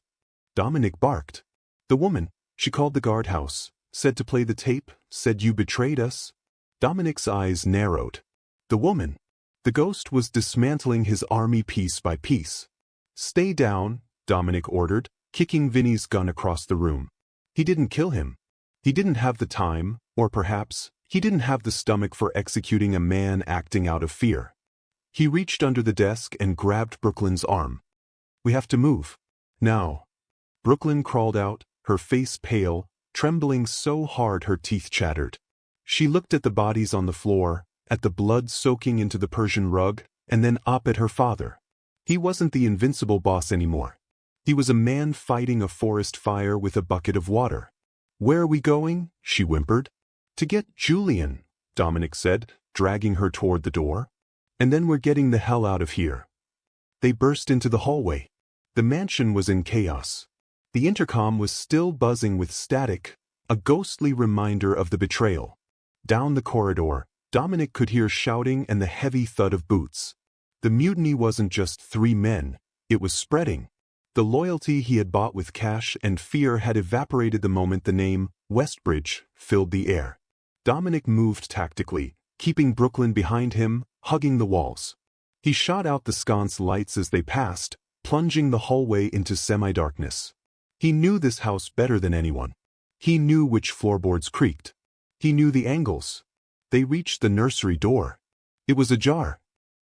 Dominic barked. "The woman. She called the guardhouse, said to play the tape, said you betrayed us." Dominic's eyes narrowed. The woman. The ghost was dismantling his army piece by piece. "Stay down," Dominic ordered, kicking Vinny's gun across the room. He didn't kill him. He didn't have the time, or perhaps, he didn't have the stomach for executing a man acting out of fear. He reached under the desk and grabbed Brooklyn's arm. "We have to move. Now." Brooklyn crawled out, her face pale, trembling so hard her teeth chattered. She looked at the bodies on the floor, at the blood soaking into the Persian rug, and then up at her father. He wasn't the invincible boss anymore. He was a man fighting a forest fire with a bucket of water. "Where are we going?" she whimpered. "To get Julian," Dominic said, dragging her toward the door. "And then we're getting the hell out of here." They burst into the hallway. The mansion was in chaos. The intercom was still buzzing with static, a ghostly reminder of the betrayal. Down the corridor, Dominic could hear shouting and the heavy thud of boots. The mutiny wasn't just 3 men, it was spreading. The loyalty he had bought with cash and fear had evaporated the moment the name, Westbridge, filled the air. Dominic moved tactically, keeping Brooklyn behind him, hugging the walls. He shot out the sconce lights as they passed, plunging the hallway into semi-darkness. He knew this house better than anyone. He knew which floorboards creaked. He knew the angles. They reached the nursery door. It was ajar.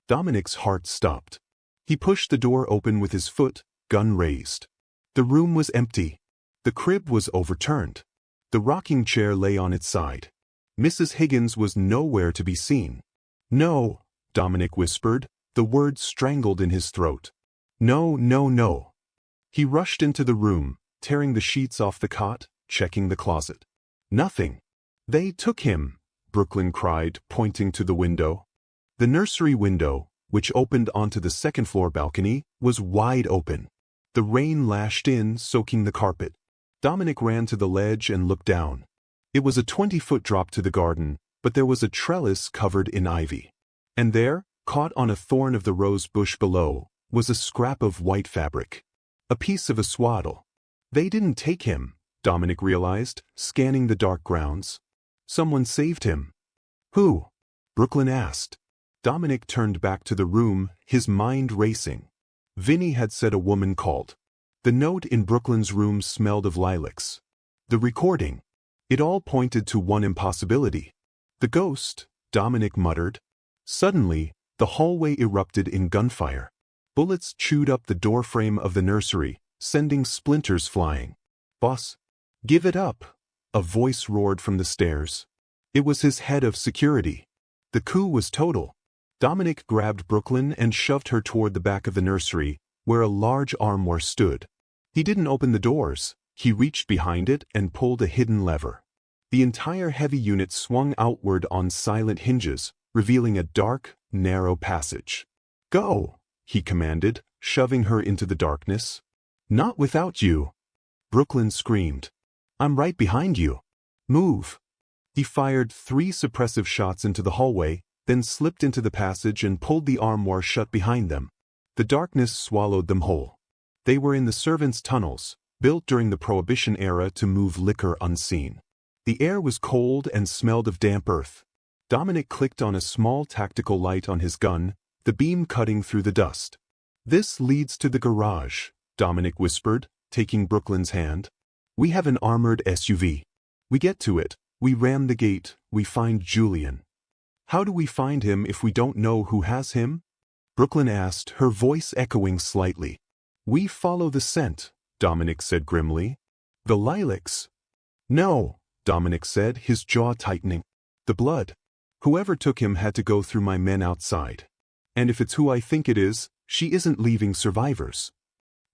Dominic's heart stopped. He pushed the door open with his foot, gun raised. The room was empty. The crib was overturned. The rocking chair lay on its side. Mrs. Higgins was nowhere to be seen. "No," Dominic whispered, the words strangled in his throat. No, no, no. He rushed into the room, tearing the sheets off the cot, checking the closet. Nothing. They took him, Brooklyn cried, pointing to the window. The nursery window, which opened onto the second-floor balcony, was wide open. The rain lashed in, soaking the carpet. Dominic ran to the ledge and looked down. It was a 20-foot drop to the garden, but there was a trellis covered in ivy. And there, caught on a thorn of the rose bush below, was a scrap of white fabric. A piece of a swaddle. They didn't take him, Dominic realized, scanning the dark grounds. Someone saved him. Who? Brooklyn asked. Dominic turned back to the room, his mind racing. Vinny had said a woman called. The note in Brooklyn's room smelled of lilacs. The recording. It all pointed to one impossibility. The ghost, Dominic muttered. Suddenly, the hallway erupted in gunfire. Bullets chewed up the doorframe of the nursery, sending splinters flying. Boss, give it up, a voice roared from the stairs. It was his head of security. The coup was total. Dominic grabbed Brooklyn and shoved her toward the back of the nursery, where a large armoire stood. He didn't open the doors. He reached behind it and pulled a hidden lever. The entire heavy unit swung outward on silent hinges, revealing a dark, narrow passage. Go, he commanded, shoving her into the darkness. Not without you. Brooklyn screamed. I'm right behind you. Move. He fired 3 suppressive shots into the hallway, then slipped into the passage and pulled the armoire shut behind them. The darkness swallowed them whole. They were in the servants' tunnels, built during the Prohibition era to move liquor unseen. The air was cold and smelled of damp earth. Dominic clicked on a small tactical light on his gun, the beam cutting through the dust. This leads to the garage, Dominic whispered, taking Brooklyn's hand. We have an armored SUV. We get to it, we ram the gate, we find Julian. How do we find him if we don't know who has him? Brooklyn asked, her voice echoing slightly. We follow the scent, Dominic said grimly. The lilacs. No, Dominic said, his jaw tightening. The blood. Whoever took him had to go through my men outside. And if it's who I think it is, she isn't leaving survivors.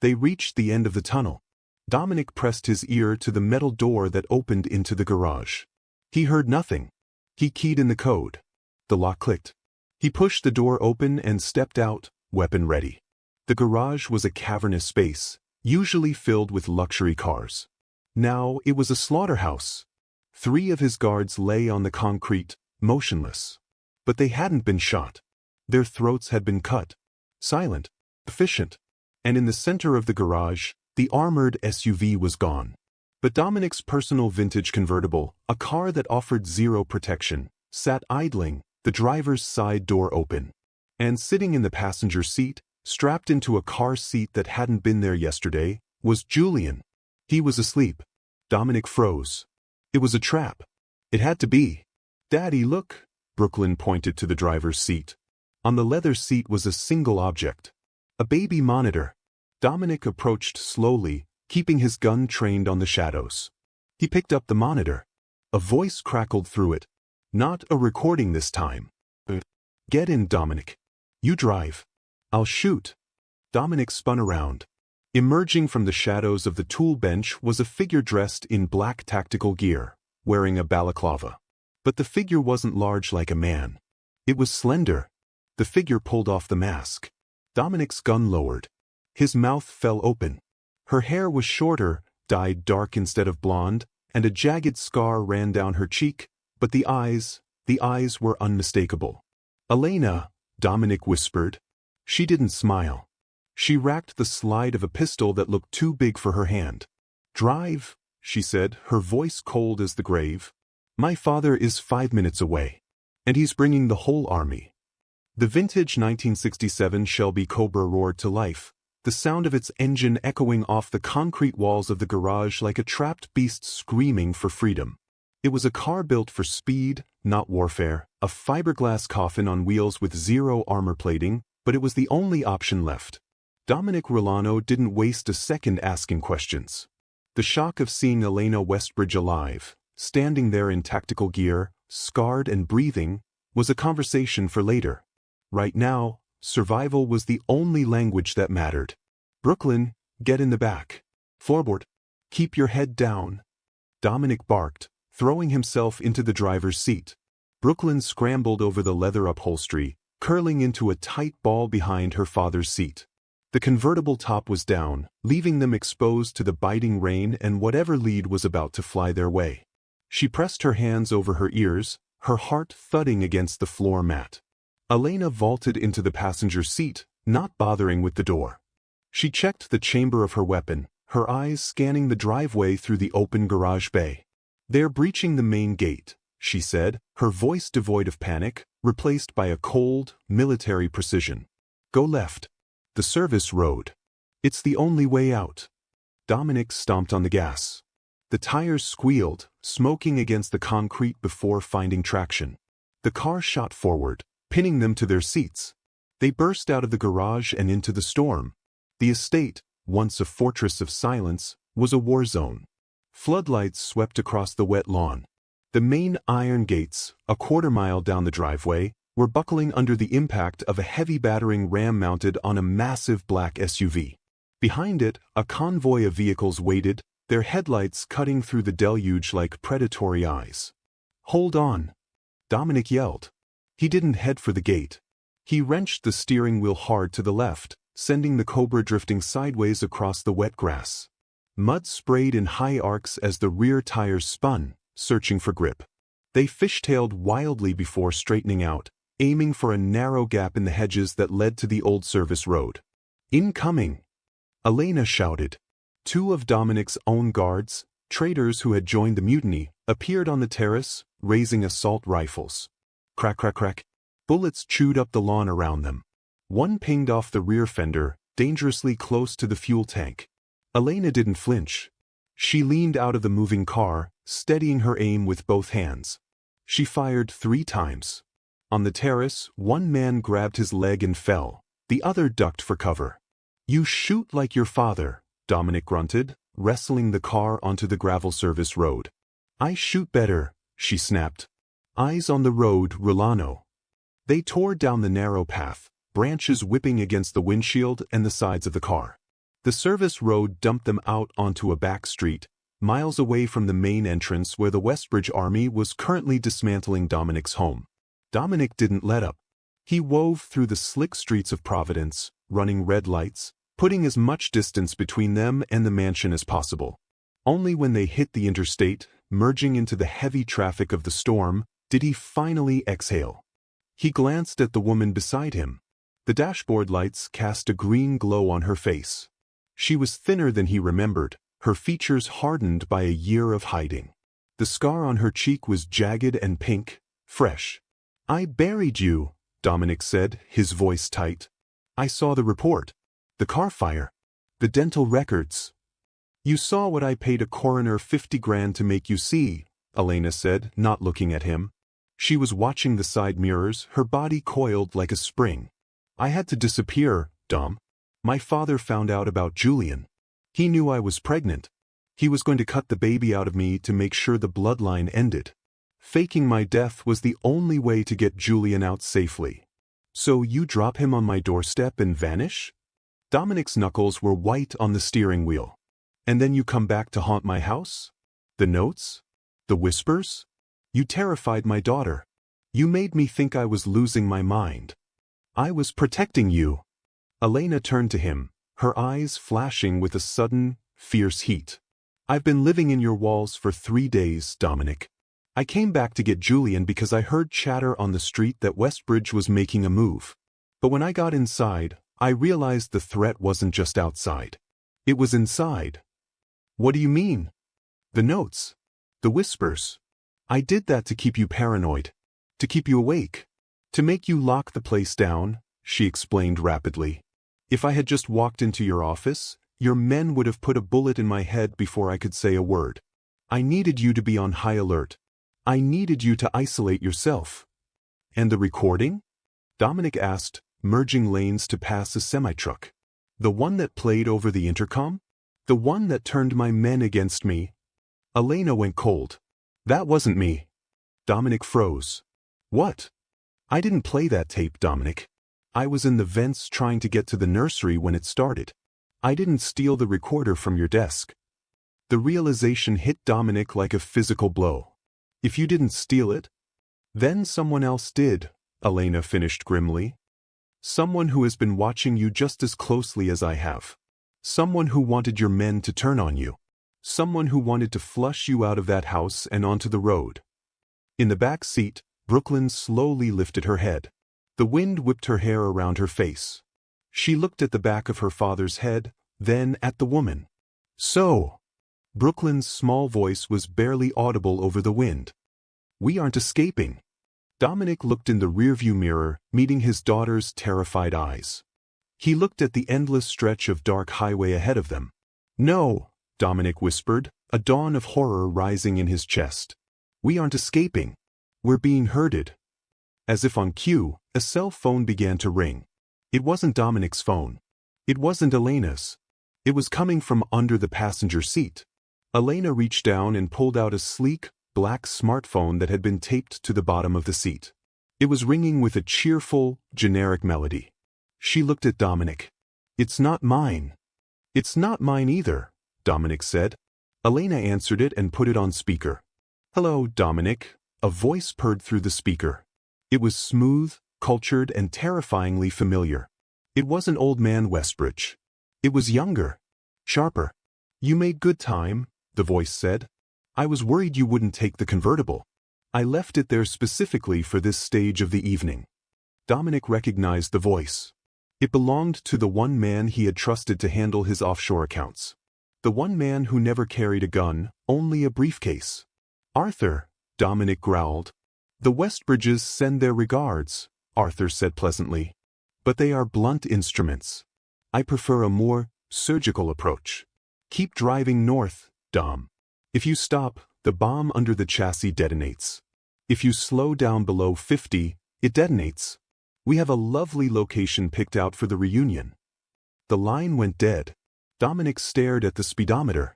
They reached the end of the tunnel. Dominic pressed his ear to the metal door that opened into the garage. He heard nothing. He keyed in the code. The lock clicked. He pushed the door open and stepped out, weapon ready. The garage was a cavernous space, usually filled with luxury cars. Now it was a slaughterhouse. 3 of his guards lay on the concrete, motionless. But they hadn't been shot. Their throats had been cut. Silent, efficient. And in the center of the garage, the armored SUV was gone. But Dominic's personal vintage convertible, a car that offered 0 protection, sat idling, the driver's side door open. And sitting in the passenger seat, strapped into a car seat that hadn't been there yesterday, was Julian. He was asleep. Dominic froze. It was a trap. It had to be. Daddy, look. Brooklyn pointed to the driver's seat. On the leather seat was a single object. A baby monitor. Dominic approached slowly, keeping his gun trained on the shadows. He picked up the monitor. A voice crackled through it. Not a recording this time. Get in, Dominic. You drive. I'll shoot. Dominic spun around. Emerging from the shadows of the tool bench was a figure dressed in black tactical gear, wearing a balaclava. But the figure wasn't large like a man. It was slender. The figure pulled off the mask. Dominic's gun lowered. His mouth fell open. Her hair was shorter, dyed dark instead of blonde, and a jagged scar ran down her cheek, but the eyes were unmistakable. Elena, Dominic whispered. She didn't smile. She racked the slide of a pistol that looked too big for her hand. Drive, she said, her voice cold as the grave. My father is 5 minutes away. And he's bringing the whole army. The vintage 1967 Shelby Cobra roared to life, the sound of its engine echoing off the concrete walls of the garage like a trapped beast screaming for freedom. It was a car built for speed, not warfare, a fiberglass coffin on wheels with 0 armor plating, but it was the only option left. Dominic Rulano didn't waste a second asking questions. The shock of seeing Elena Westbridge alive, standing there in tactical gear, scarred and breathing, was a conversation for later. Right now, survival was the only language that mattered. Brooklyn, get in the back. Floorboard. Keep your head down. Dominic barked, throwing himself into the driver's seat. Brooklyn scrambled over the leather upholstery, curling into a tight ball behind her father's seat. The convertible top was down, leaving them exposed to the biting rain and whatever lead was about to fly their way. She pressed her hands over her ears, her heart thudding against the floor mat. Elena vaulted into the passenger seat, not bothering with the door. She checked the chamber of her weapon, her eyes scanning the driveway through the open garage bay. "They're breaching the main gate," she said, her voice devoid of panic, replaced by a cold, military precision. "Go left. The service road. It's the only way out." Dominic stomped on the gas. The tires squealed, smoking against the concrete before finding traction. The car shot forward, pinning them to their seats. They burst out of the garage and into the storm. The estate, once a fortress of silence, was a war zone. Floodlights swept across the wet lawn. The main iron gates, a quarter-mile down the driveway, were buckling under the impact of a heavy battering ram mounted on a massive black SUV. Behind it, a convoy of vehicles waited, their headlights cutting through the deluge like predatory eyes. "Hold on!" Dominic yelled. He didn't head for the gate. He wrenched the steering wheel hard to the left, sending the Cobra drifting sideways across the wet grass. Mud sprayed in high arcs as the rear tires spun, searching for grip. They fishtailed wildly before straightening out, aiming for a narrow gap in the hedges that led to the old service road. "Incoming!" Elena shouted. Two of Dominic's own guards, traitors who had joined the mutiny, appeared on the terrace, raising assault rifles. Crack, crack, crack. Bullets chewed up the lawn around them. One pinged off the rear fender, dangerously close to the fuel tank. Elena didn't flinch. She leaned out of the moving car, steadying her aim with both hands. She fired 3 times. On the terrace, one man grabbed his leg and fell. The other ducked for cover. "You shoot like your father," Dominic grunted, wrestling the car onto the gravel service road. "I shoot better," she snapped. "Eyes on the road, Rulano." They tore down the narrow path, branches whipping against the windshield and the sides of the car. The service road dumped them out onto a back street, miles away from the main entrance where the Westbridge Army was currently dismantling Dominic's home. Dominic didn't let up. He wove through the slick streets of Providence, running red lights, putting as much distance between them and the mansion as possible. Only when they hit the interstate, merging into the heavy traffic of the storm, did he finally exhale. He glanced at the woman beside him. The dashboard lights cast a green glow on her face. She was thinner than he remembered, her features hardened by a year of hiding. The scar on her cheek was jagged and pink, fresh. "I buried you," Dominic said, his voice tight. "I saw the report. The car fire. The dental records." "You saw what I paid a coroner 50 grand to make you see," Elena said, not looking at him. She was watching the side mirrors, her body coiled like a spring. "I had to disappear, Dom. My father found out about Julian. He knew I was pregnant. He was going to cut the baby out of me to make sure the bloodline ended. Faking my death was the only way to get Julian out safely." "So you drop him on my doorstep and vanish?" Dominic's knuckles were white on the steering wheel. "And then you come back to haunt my house? The notes? The whispers? You terrified my daughter. You made me think I was losing my mind. I was protecting you." Elena turned to him, her eyes flashing with a sudden, fierce heat. "I've been living in your walls for 3 days, Dominic. I came back to get Julian because I heard chatter on the street that Westbridge was making a move. But when I got inside, I realized the threat wasn't just outside. It was inside." "What do you mean?" "The notes. The whispers. I did that to keep you paranoid. To keep you awake. To make you lock the place down," she explained rapidly. "If I had just walked into your office, your men would have put a bullet in my head before I could say a word. I needed you to be on high alert. I needed you to isolate yourself." "And the recording?" Dominic asked, merging lanes to pass a semi-truck. "The one that played over the intercom? The one that turned my men against me?" Elena went cold. "That wasn't me." Dominic froze. "What?" "I didn't play that tape, Dominic. I was in the vents trying to get to the nursery when it started. I didn't steal the recorder from your desk. The realization hit Dominic like a physical blow. If you didn't steal it, then someone else did, Elena finished grimly. Someone who has been watching you just as closely as I have. Someone who wanted your men to turn on you. Someone who wanted to flush you out of that house and onto the road. In the back seat, Brooklyn slowly lifted her head. The wind whipped her hair around her face. She looked at the back of her father's head, then at the woman. So, Brooklyn's small voice was barely audible over the wind. We aren't escaping. Dominic looked in the rearview mirror, meeting his daughter's terrified eyes. He looked at the endless stretch of dark highway ahead of them. No, Dominic whispered, a dawn of horror rising in his chest. We aren't escaping. We're being herded. As if on cue, a cell phone began to ring. It wasn't Dominic's phone. It wasn't Elena's. It was coming from under the passenger seat. Elena reached down and pulled out a sleek, black smartphone that had been taped to the bottom of the seat. It was ringing with a cheerful, generic melody. She looked at Dominic. It's not mine. It's not mine either, Dominic said. Elena answered it and put it on speaker. Hello, Dominic, a voice purred through the speaker. It was smooth, cultured, and terrifyingly familiar. It wasn't old man Westbridge. It was younger, sharper. You made good time, the voice said. I was worried you wouldn't take the convertible. I left it there specifically for this stage of the evening. Dominic recognized the voice. It belonged to the one man he had trusted to handle his offshore accounts. The one man who never carried a gun, only a briefcase. Arthur, Dominic growled. The Westbridges send their regards, Arthur said pleasantly. But they are blunt instruments. I prefer a more surgical approach. Keep driving north, Dom. If you stop, the bomb under the chassis detonates. If you slow down below 50, it detonates. We have a lovely location picked out for the reunion. The line went dead. Dominic stared at the speedometer.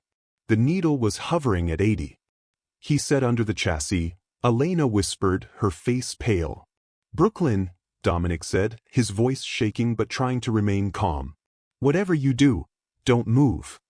The needle was hovering at 80. He said under the chassis. Elena whispered, her face pale. Brooklyn, Dominic said, his voice shaking but trying to remain calm. Whatever you do, don't move.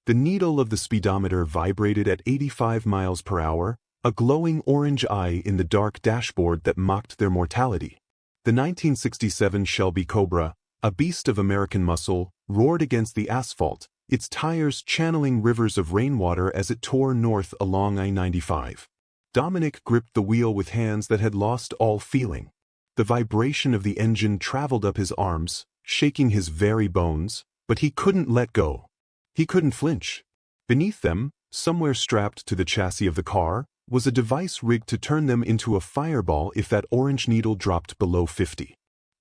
The needle of the speedometer vibrated at 85 miles per hour, a glowing orange eye in the dark dashboard that mocked their mortality. The 1967 Shelby Cobra, a beast of American muscle, roared against the asphalt, its tires channeling rivers of rainwater as it tore north along I-95. Dominic gripped the wheel with hands that had lost all feeling. The vibration of the engine traveled up his arms, shaking his very bones, but he couldn't let go. He couldn't flinch. Beneath them, somewhere strapped to the chassis of the car, was a device rigged to turn them into a fireball if that orange needle dropped below 50.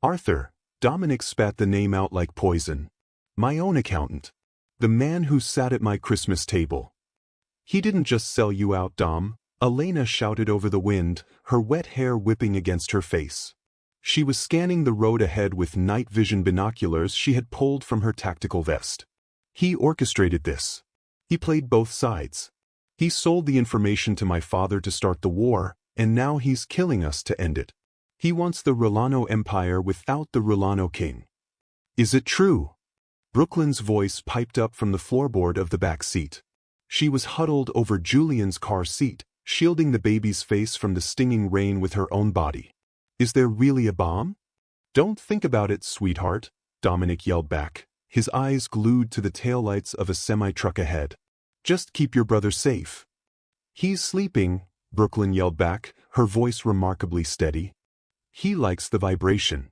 Arthur, Dominic spat the name out like poison. My own accountant. The man who sat at my Christmas table. He didn't just sell you out, Dom, Elena shouted over the wind, her wet hair whipping against her face. She was scanning the road ahead with night vision binoculars she had pulled from her tactical vest. He orchestrated this. He played both sides. He sold the information to my father to start the war, and now he's killing us to end it. He wants the Rulano Empire without the Rulano King. Is it true? Brooklyn's voice piped up from the floorboard of the back seat. She was huddled over Julian's car seat, shielding the baby's face from the stinging rain with her own body. Is there really a bomb? Don't think about it, sweetheart, Dominic yelled back, his eyes glued to the taillights of a semi-truck ahead. Just keep your brother safe. He's sleeping, Brooklyn yelled back, her voice remarkably steady. He likes the vibration.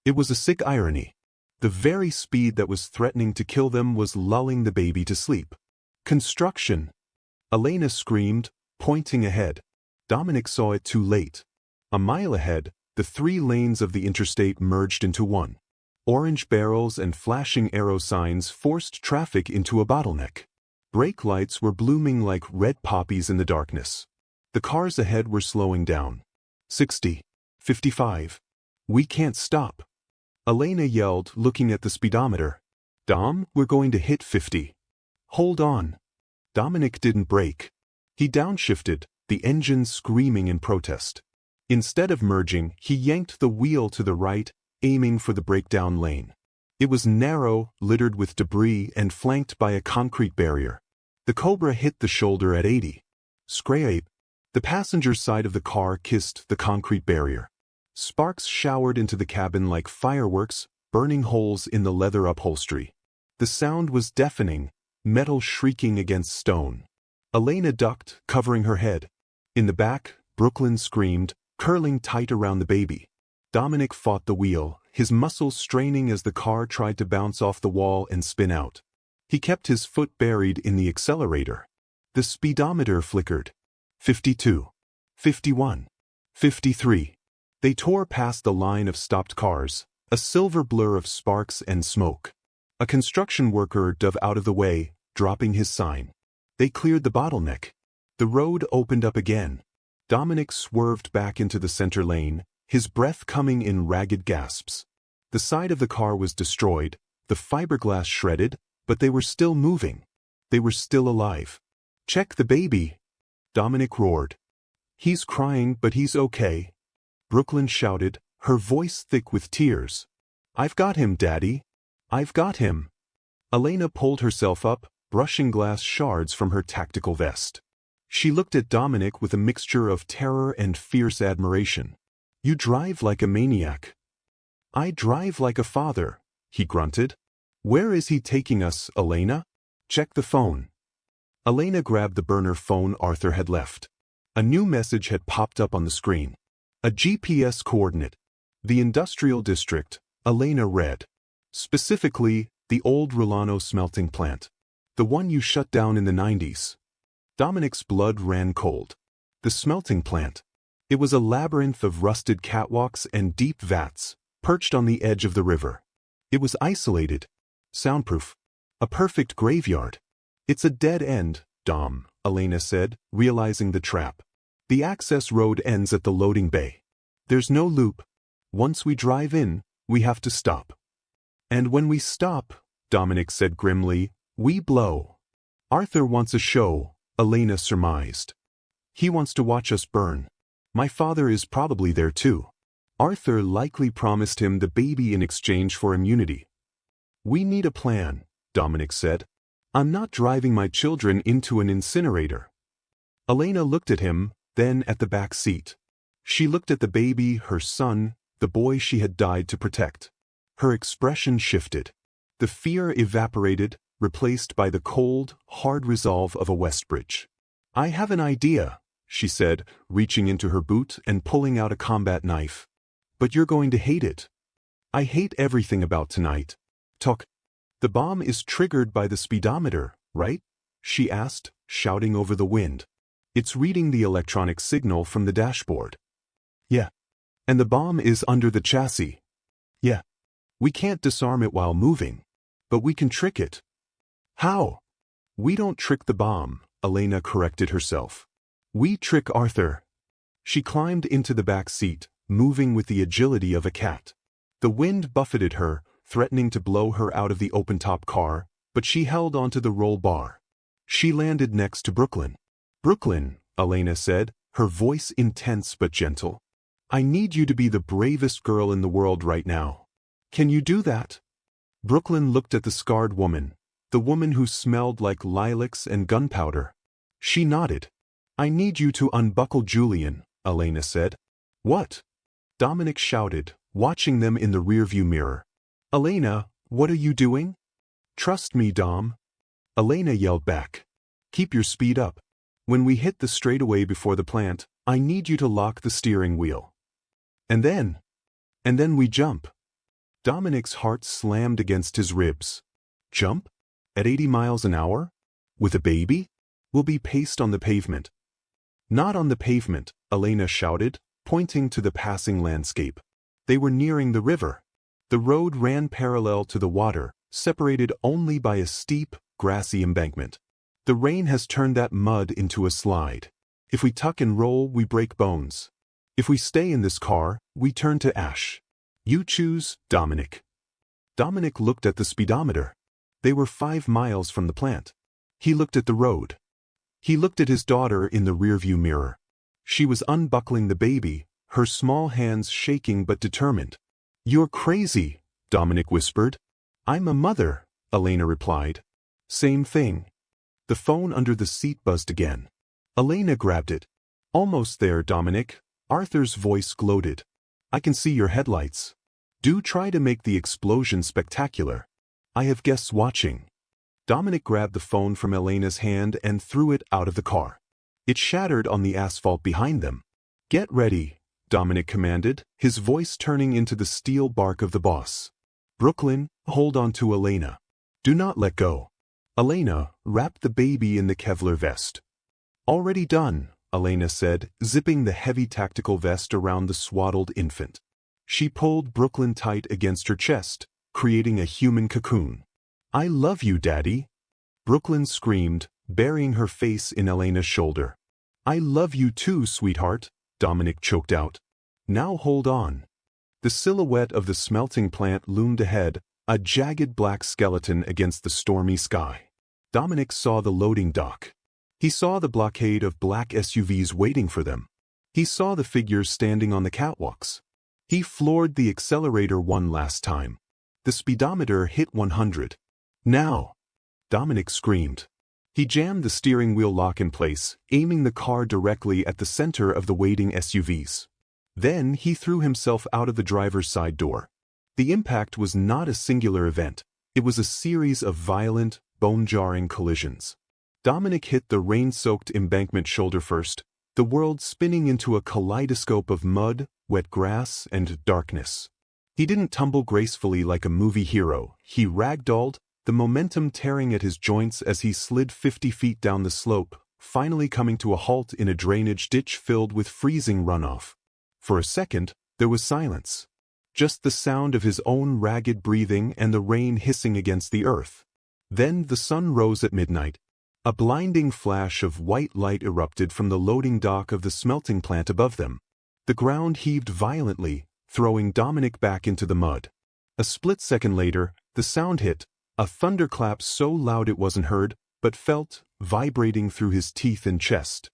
It was a sick irony. The very speed that was threatening to kill them was lulling the baby to sleep. Construction! Elena screamed, pointing ahead. Dominic saw it too late. A mile ahead, the 3 lanes of the interstate merged into one. Orange barrels and flashing arrow signs forced traffic into a bottleneck. Brake lights were blooming like red poppies in the darkness. The cars ahead were slowing down. 60. 55. We can't stop. Elena yelled, looking at the speedometer. Dom, we're going to hit 50. Hold on. Dominic didn't brake. He downshifted, the engine screaming in protest. Instead of merging, he yanked the wheel to the right, aiming for the breakdown lane. It was narrow, littered with debris, and flanked by a concrete barrier. The Cobra hit the shoulder at 80. Scrape. The passenger side of the car kissed the concrete barrier. Sparks showered into the cabin like fireworks, burning holes in the leather upholstery. The sound was deafening, metal shrieking against stone. Elena ducked, covering her head. In the back, Brooklyn screamed, curling tight around the baby. Dominic fought the wheel, his muscles straining as the car tried to bounce off the wall and spin out. He kept his foot buried in the accelerator. The speedometer flickered. 52. 51. 53. They tore past the line of stopped cars, a silver blur of sparks and smoke. A construction worker dove out of the way, dropping his sign. They cleared the bottleneck. The road opened up again. Dominic swerved back into the center lane, his breath coming in ragged gasps. The side of the car was destroyed, the fiberglass shredded, but they were still moving. They were still alive. "Check the baby," Dominic roared. "He's crying, but he's okay," Brooklyn shouted, her voice thick with tears. "I've got him, Daddy. I've got him." Elena pulled herself up, brushing glass shards from her tactical vest. She looked at Dominic with a mixture of terror and fierce admiration. "You drive like a maniac." "I drive like a father," he grunted. "Where is he taking us, Elena?" "Check the phone." Elena grabbed the burner phone Arthur had left. A new message had popped up on the screen. A GPS coordinate. The industrial district, Elena read. Specifically, the old Rulano smelting plant. The one you shut down in the 90s. Dominic's blood ran cold. The smelting plant. It was a labyrinth of rusted catwalks and deep vats, perched on the edge of the river. It was isolated. Soundproof. A perfect graveyard. "It's a dead end, Dom," Elena said, realizing the trap. "The access road ends at the loading bay. There's no loop. Once we drive in, we have to stop." "And when we stop," Dominic said grimly, "we blow." "Arthur wants a show," Elena surmised. "He wants to watch us burn. My father is probably there too. Arthur likely promised him the baby in exchange for immunity." "We need a plan," Dominic said. "I'm not driving my children into an incinerator." Elena looked at him, then at the back seat. She looked at the baby, her son, the boy she had died to protect. Her expression shifted. The fear evaporated, replaced by the cold, hard resolve of a Westbridge. "I have an idea," she said, reaching into her boot and pulling out a combat knife. "But you're going to hate it." "I hate everything about tonight." "Talk." "The bomb is triggered by the speedometer, right?" she asked, shouting over the wind. "It's reading the electronic signal from the dashboard." "Yeah." "And the bomb is under the chassis." "Yeah." "We can't disarm it while moving. But we can trick it." "How?" "We don't trick the bomb," Elena corrected herself. "We trick Arthur." She climbed into the back seat, moving with the agility of a cat. The wind buffeted her, threatening to blow her out of the open-top car, but she held onto the roll bar. She landed next to Brooklyn. "Brooklyn," Elena said, her voice intense but gentle. "I need you to be the bravest girl in the world right now. Can you do that?" Brooklyn looked at the scarred woman, the woman who smelled like lilacs and gunpowder. She nodded. "I need you to unbuckle Julian," Elena said. "What?" Dominic shouted, watching them in the rearview mirror. "Elena, what are you doing?" "Trust me, Dom." Elena yelled back. "Keep your speed up. When we hit the straightaway before the plant, I need you to lock the steering wheel. And then we jump." Dominic's heart slammed against his ribs. "Jump? At 80 miles an hour? With a baby? We'll be paced on the pavement." "Not on the pavement," Elena shouted, pointing to the passing landscape. They were nearing the river. The road ran parallel to the water, separated only by a steep, grassy embankment. "The rain has turned that mud into a slide. If we tuck and roll, we break bones. If we stay in this car, we turn to ash. You choose, Dominic." Dominic looked at the speedometer. They were 5 miles from the plant. He looked at the road. He looked at his daughter in the rearview mirror. She was unbuckling the baby, her small hands shaking but determined. You're crazy, Dominic whispered. I'm a mother, Elena replied. Same thing. The phone under the seat buzzed again. Elena grabbed it. Almost there, Dominic. Arthur's voice gloated. I can see your headlights. Do try to make the explosion spectacular. I have guests watching. Dominic grabbed the phone from Elena's hand and threw it out of the car. It shattered on the asphalt behind them. Get ready, Dominic commanded, his voice turning into the steel bark of the boss. Brooklyn, hold on to Elena. Do not let go. Elena wrapped the baby in the Kevlar vest. Already done, Elena said, zipping the heavy tactical vest around the swaddled infant. She pulled Brooklyn tight against her chest, creating a human cocoon. I love you, Daddy. Brooklyn screamed, burying her face in Elena's shoulder. I love you too, sweetheart, Dominic choked out. Now hold on. The silhouette of the smelting plant loomed ahead, a jagged black skeleton against the stormy sky. Dominic saw the loading dock. He saw the blockade of black SUVs waiting for them. He saw the figures standing on the catwalks. He floored the accelerator one last time. The speedometer hit 100. Now! Dominic screamed. He jammed the steering wheel lock in place, aiming the car directly at the center of the waiting SUVs. Then he threw himself out of the driver's side door. The impact was not a singular event. It was a series of violent, bone-jarring collisions. Dominic hit the rain-soaked embankment shoulder first, the world spinning into a kaleidoscope of mud, wet grass, and darkness. He didn't tumble gracefully like a movie hero. He ragdolled, the momentum tearing at his joints as he slid 50 feet down the slope, finally coming to a halt in a drainage ditch filled with freezing runoff. For a second, there was silence. Just the sound of his own ragged breathing and the rain hissing against the earth. Then the sun rose at midnight. A blinding flash of white light erupted from the loading dock of the smelting plant above them. The ground heaved violently, throwing Dominic back into the mud. A split second later, the sound hit, a thunderclap so loud it wasn't heard, but felt, vibrating through his teeth and chest.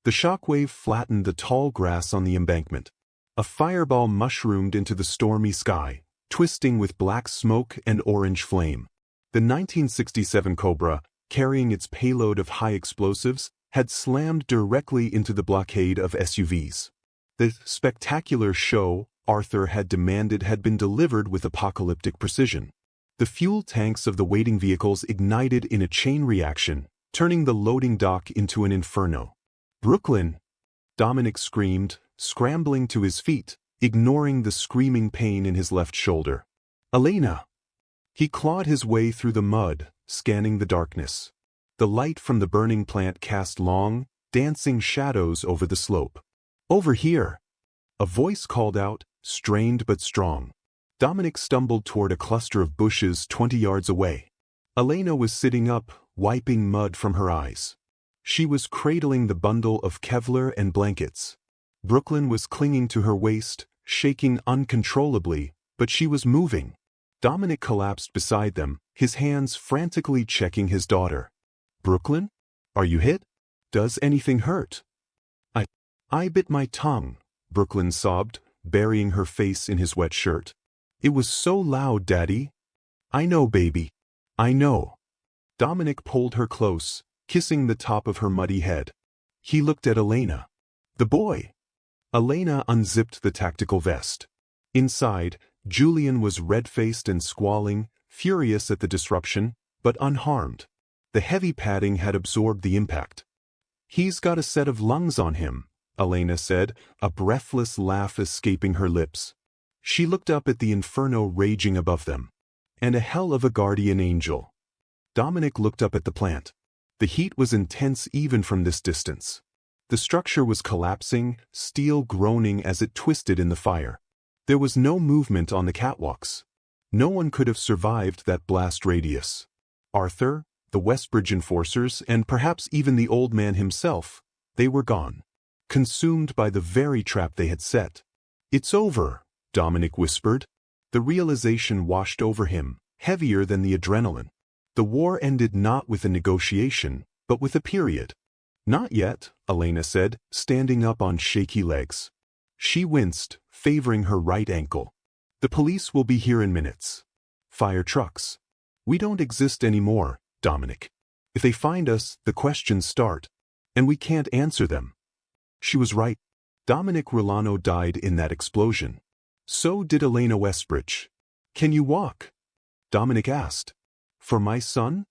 The shockwave flattened the tall grass on the embankment. A fireball mushroomed into the stormy sky, twisting with black smoke and orange flame. The 1967 Cobra, carrying its payload of high explosives, had slammed directly into the blockade of SUVs. The spectacular show Arthur had demanded had been delivered with apocalyptic precision. The fuel tanks of the waiting vehicles ignited in a chain reaction, turning the loading dock into an inferno. Brooklyn! Dominic screamed, scrambling to his feet, ignoring the screaming pain in his left shoulder. Elena! He clawed his way through the mud, scanning the darkness. The light from the burning plant cast long, dancing shadows over the slope. Over here! A voice called out, strained but strong. Dominic stumbled toward a cluster of bushes 20 yards away. Elena was sitting up, wiping mud from her eyes. She was cradling the bundle of Kevlar and blankets. Brooklyn was clinging to her waist, shaking uncontrollably, but she was moving. Dominic collapsed beside them, his hands frantically checking his daughter. Brooklyn? Are you hit? Does anything hurt? I bit my tongue, Brooklyn sobbed, burying her face in his wet shirt. It was so loud, Daddy. I know, baby. I know. Dominic pulled her close, kissing the top of her muddy head. He looked at Elena. The boy. Elena unzipped the tactical vest. Inside, Julian was red-faced and squalling, furious at the disruption, but unharmed. The heavy padding had absorbed the impact. He's got a set of lungs on him, Elena said, a breathless laugh escaping her lips. She looked up at the inferno raging above them. And a hell of a guardian angel. Dominic looked up at the plant. The heat was intense even from this distance. The structure was collapsing, steel groaning as it twisted in the fire. There was no movement on the catwalks. No one could have survived that blast radius. Arthur, the Westbridge enforcers, and perhaps even the old man himself, they were gone. Consumed by the very trap they had set. It's over, Dominic whispered. The realization washed over him, heavier than the adrenaline. The war ended not with a negotiation, but with a period. Not yet, Elena said, standing up on shaky legs. She winced, favoring her right ankle. The police will be here in minutes. Fire trucks. We don't exist anymore, Dominic. If they find us, the questions start. And we can't answer them. She was right. Dominic Rulano died in that explosion. So did Elena Westbridge. Can you walk? Dominic asked. For my son?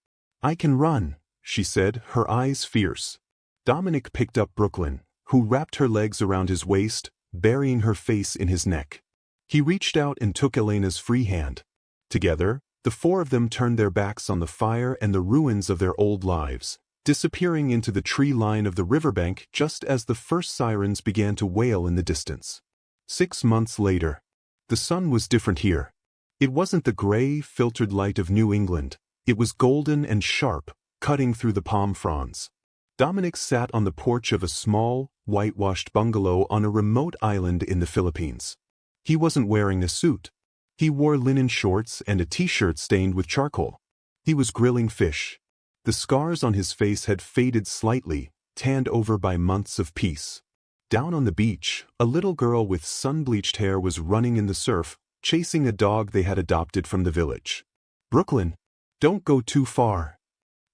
I can run, she said, her eyes fierce. Dominic picked up Brooklyn, who wrapped her legs around his waist, burying her face in his neck. He reached out and took Elena's free hand. Together, the four of them turned their backs on the fire and the ruins of their old lives, disappearing into the tree line of the riverbank just as the first sirens began to wail in the distance. 6 months later. The sun was different here. It wasn't the gray, filtered light of New England. It was golden and sharp, cutting through the palm fronds. Dominic sat on the porch of a small, whitewashed bungalow on a remote island in the Philippines. He wasn't wearing a suit. He wore linen shorts and a t-shirt stained with charcoal. He was grilling fish. The scars on his face had faded slightly, tanned over by months of peace. Down on the beach, a little girl with sun-bleached hair was running in the surf, chasing a dog they had adopted from the village. Brooklyn, don't go too far.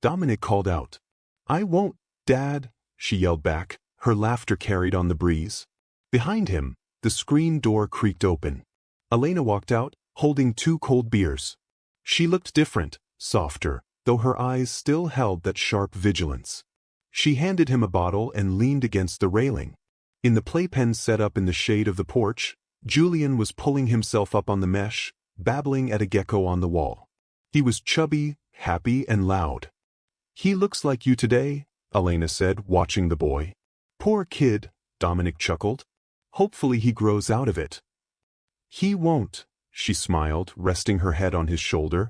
Dominic called out. I won't, Dad, she yelled back, her laughter carried on the breeze. Behind him, the screen door creaked open. Elena walked out, holding 2 cold beers. She looked different, softer, though her eyes still held that sharp vigilance. She handed him a bottle and leaned against the railing. In the playpen set up in the shade of the porch, Julian was pulling himself up on the mesh, babbling at a gecko on the wall. He was chubby, happy, and loud. He looks like you today, Elena said, watching the boy. Poor kid, Dominic chuckled. Hopefully he grows out of it. He won't, she smiled, resting her head on his shoulder.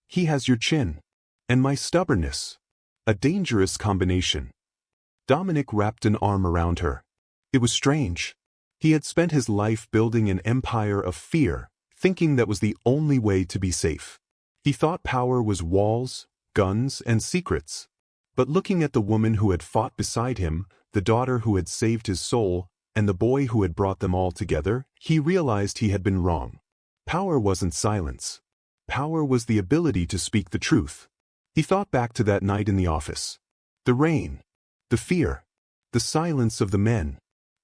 He has your chin. And my stubbornness. A dangerous combination. Dominic wrapped an arm around her. It was strange. He had spent his life building an empire of fear, thinking that was the only way to be safe. He thought power was walls, guns, and secrets. But looking at the woman who had fought beside him, the daughter who had saved his soul, and the boy who had brought them all together, he realized he had been wrong. Power wasn't silence. Power was the ability to speak the truth. He thought back to that night in the office. The rain, the fear, the silence of the men,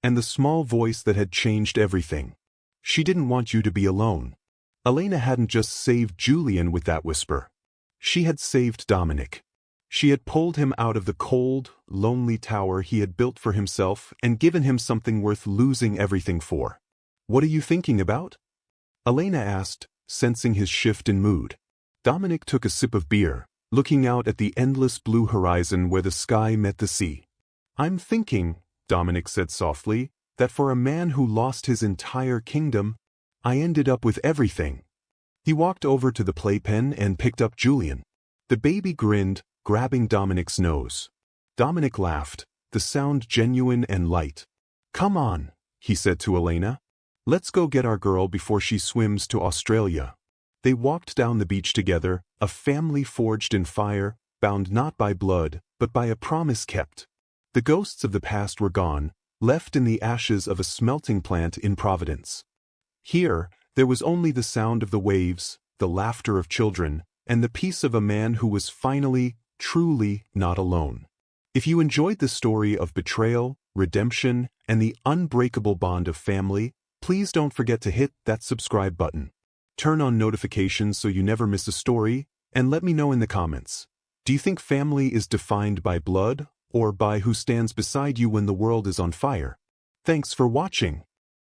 and the small voice that had changed everything. She didn't want you to be alone. Elena hadn't just saved Julian with that whisper. She had saved Dominic. She had pulled him out of the cold, lonely tower he had built for himself and given him something worth losing everything for. What are you thinking about? Elena asked, sensing his shift in mood. Dominic took a sip of beer, looking out at the endless blue horizon where the sky met the sea. I'm thinking, Dominic said softly, that for a man who lost his entire kingdom, I ended up with everything. He walked over to the playpen and picked up Julian. The baby grinned, grabbing Dominic's nose. Dominic laughed, the sound genuine and light. Come on, he said to Elena. Let's go get our girl before she swims to Australia. They walked down the beach together, a family forged in fire, bound not by blood, but by a promise kept. The ghosts of the past were gone, left in the ashes of a smelting plant in Providence. Here, there was only the sound of the waves, the laughter of children, and the peace of a man who was finally, truly not alone. If you enjoyed the story of betrayal, redemption, and the unbreakable bond of family, please don't forget to hit that subscribe button. Turn on notifications so you never miss a story, and let me know in the comments. Do you think family is defined by blood, or by who stands beside you when the world is on fire? Thanks for watching.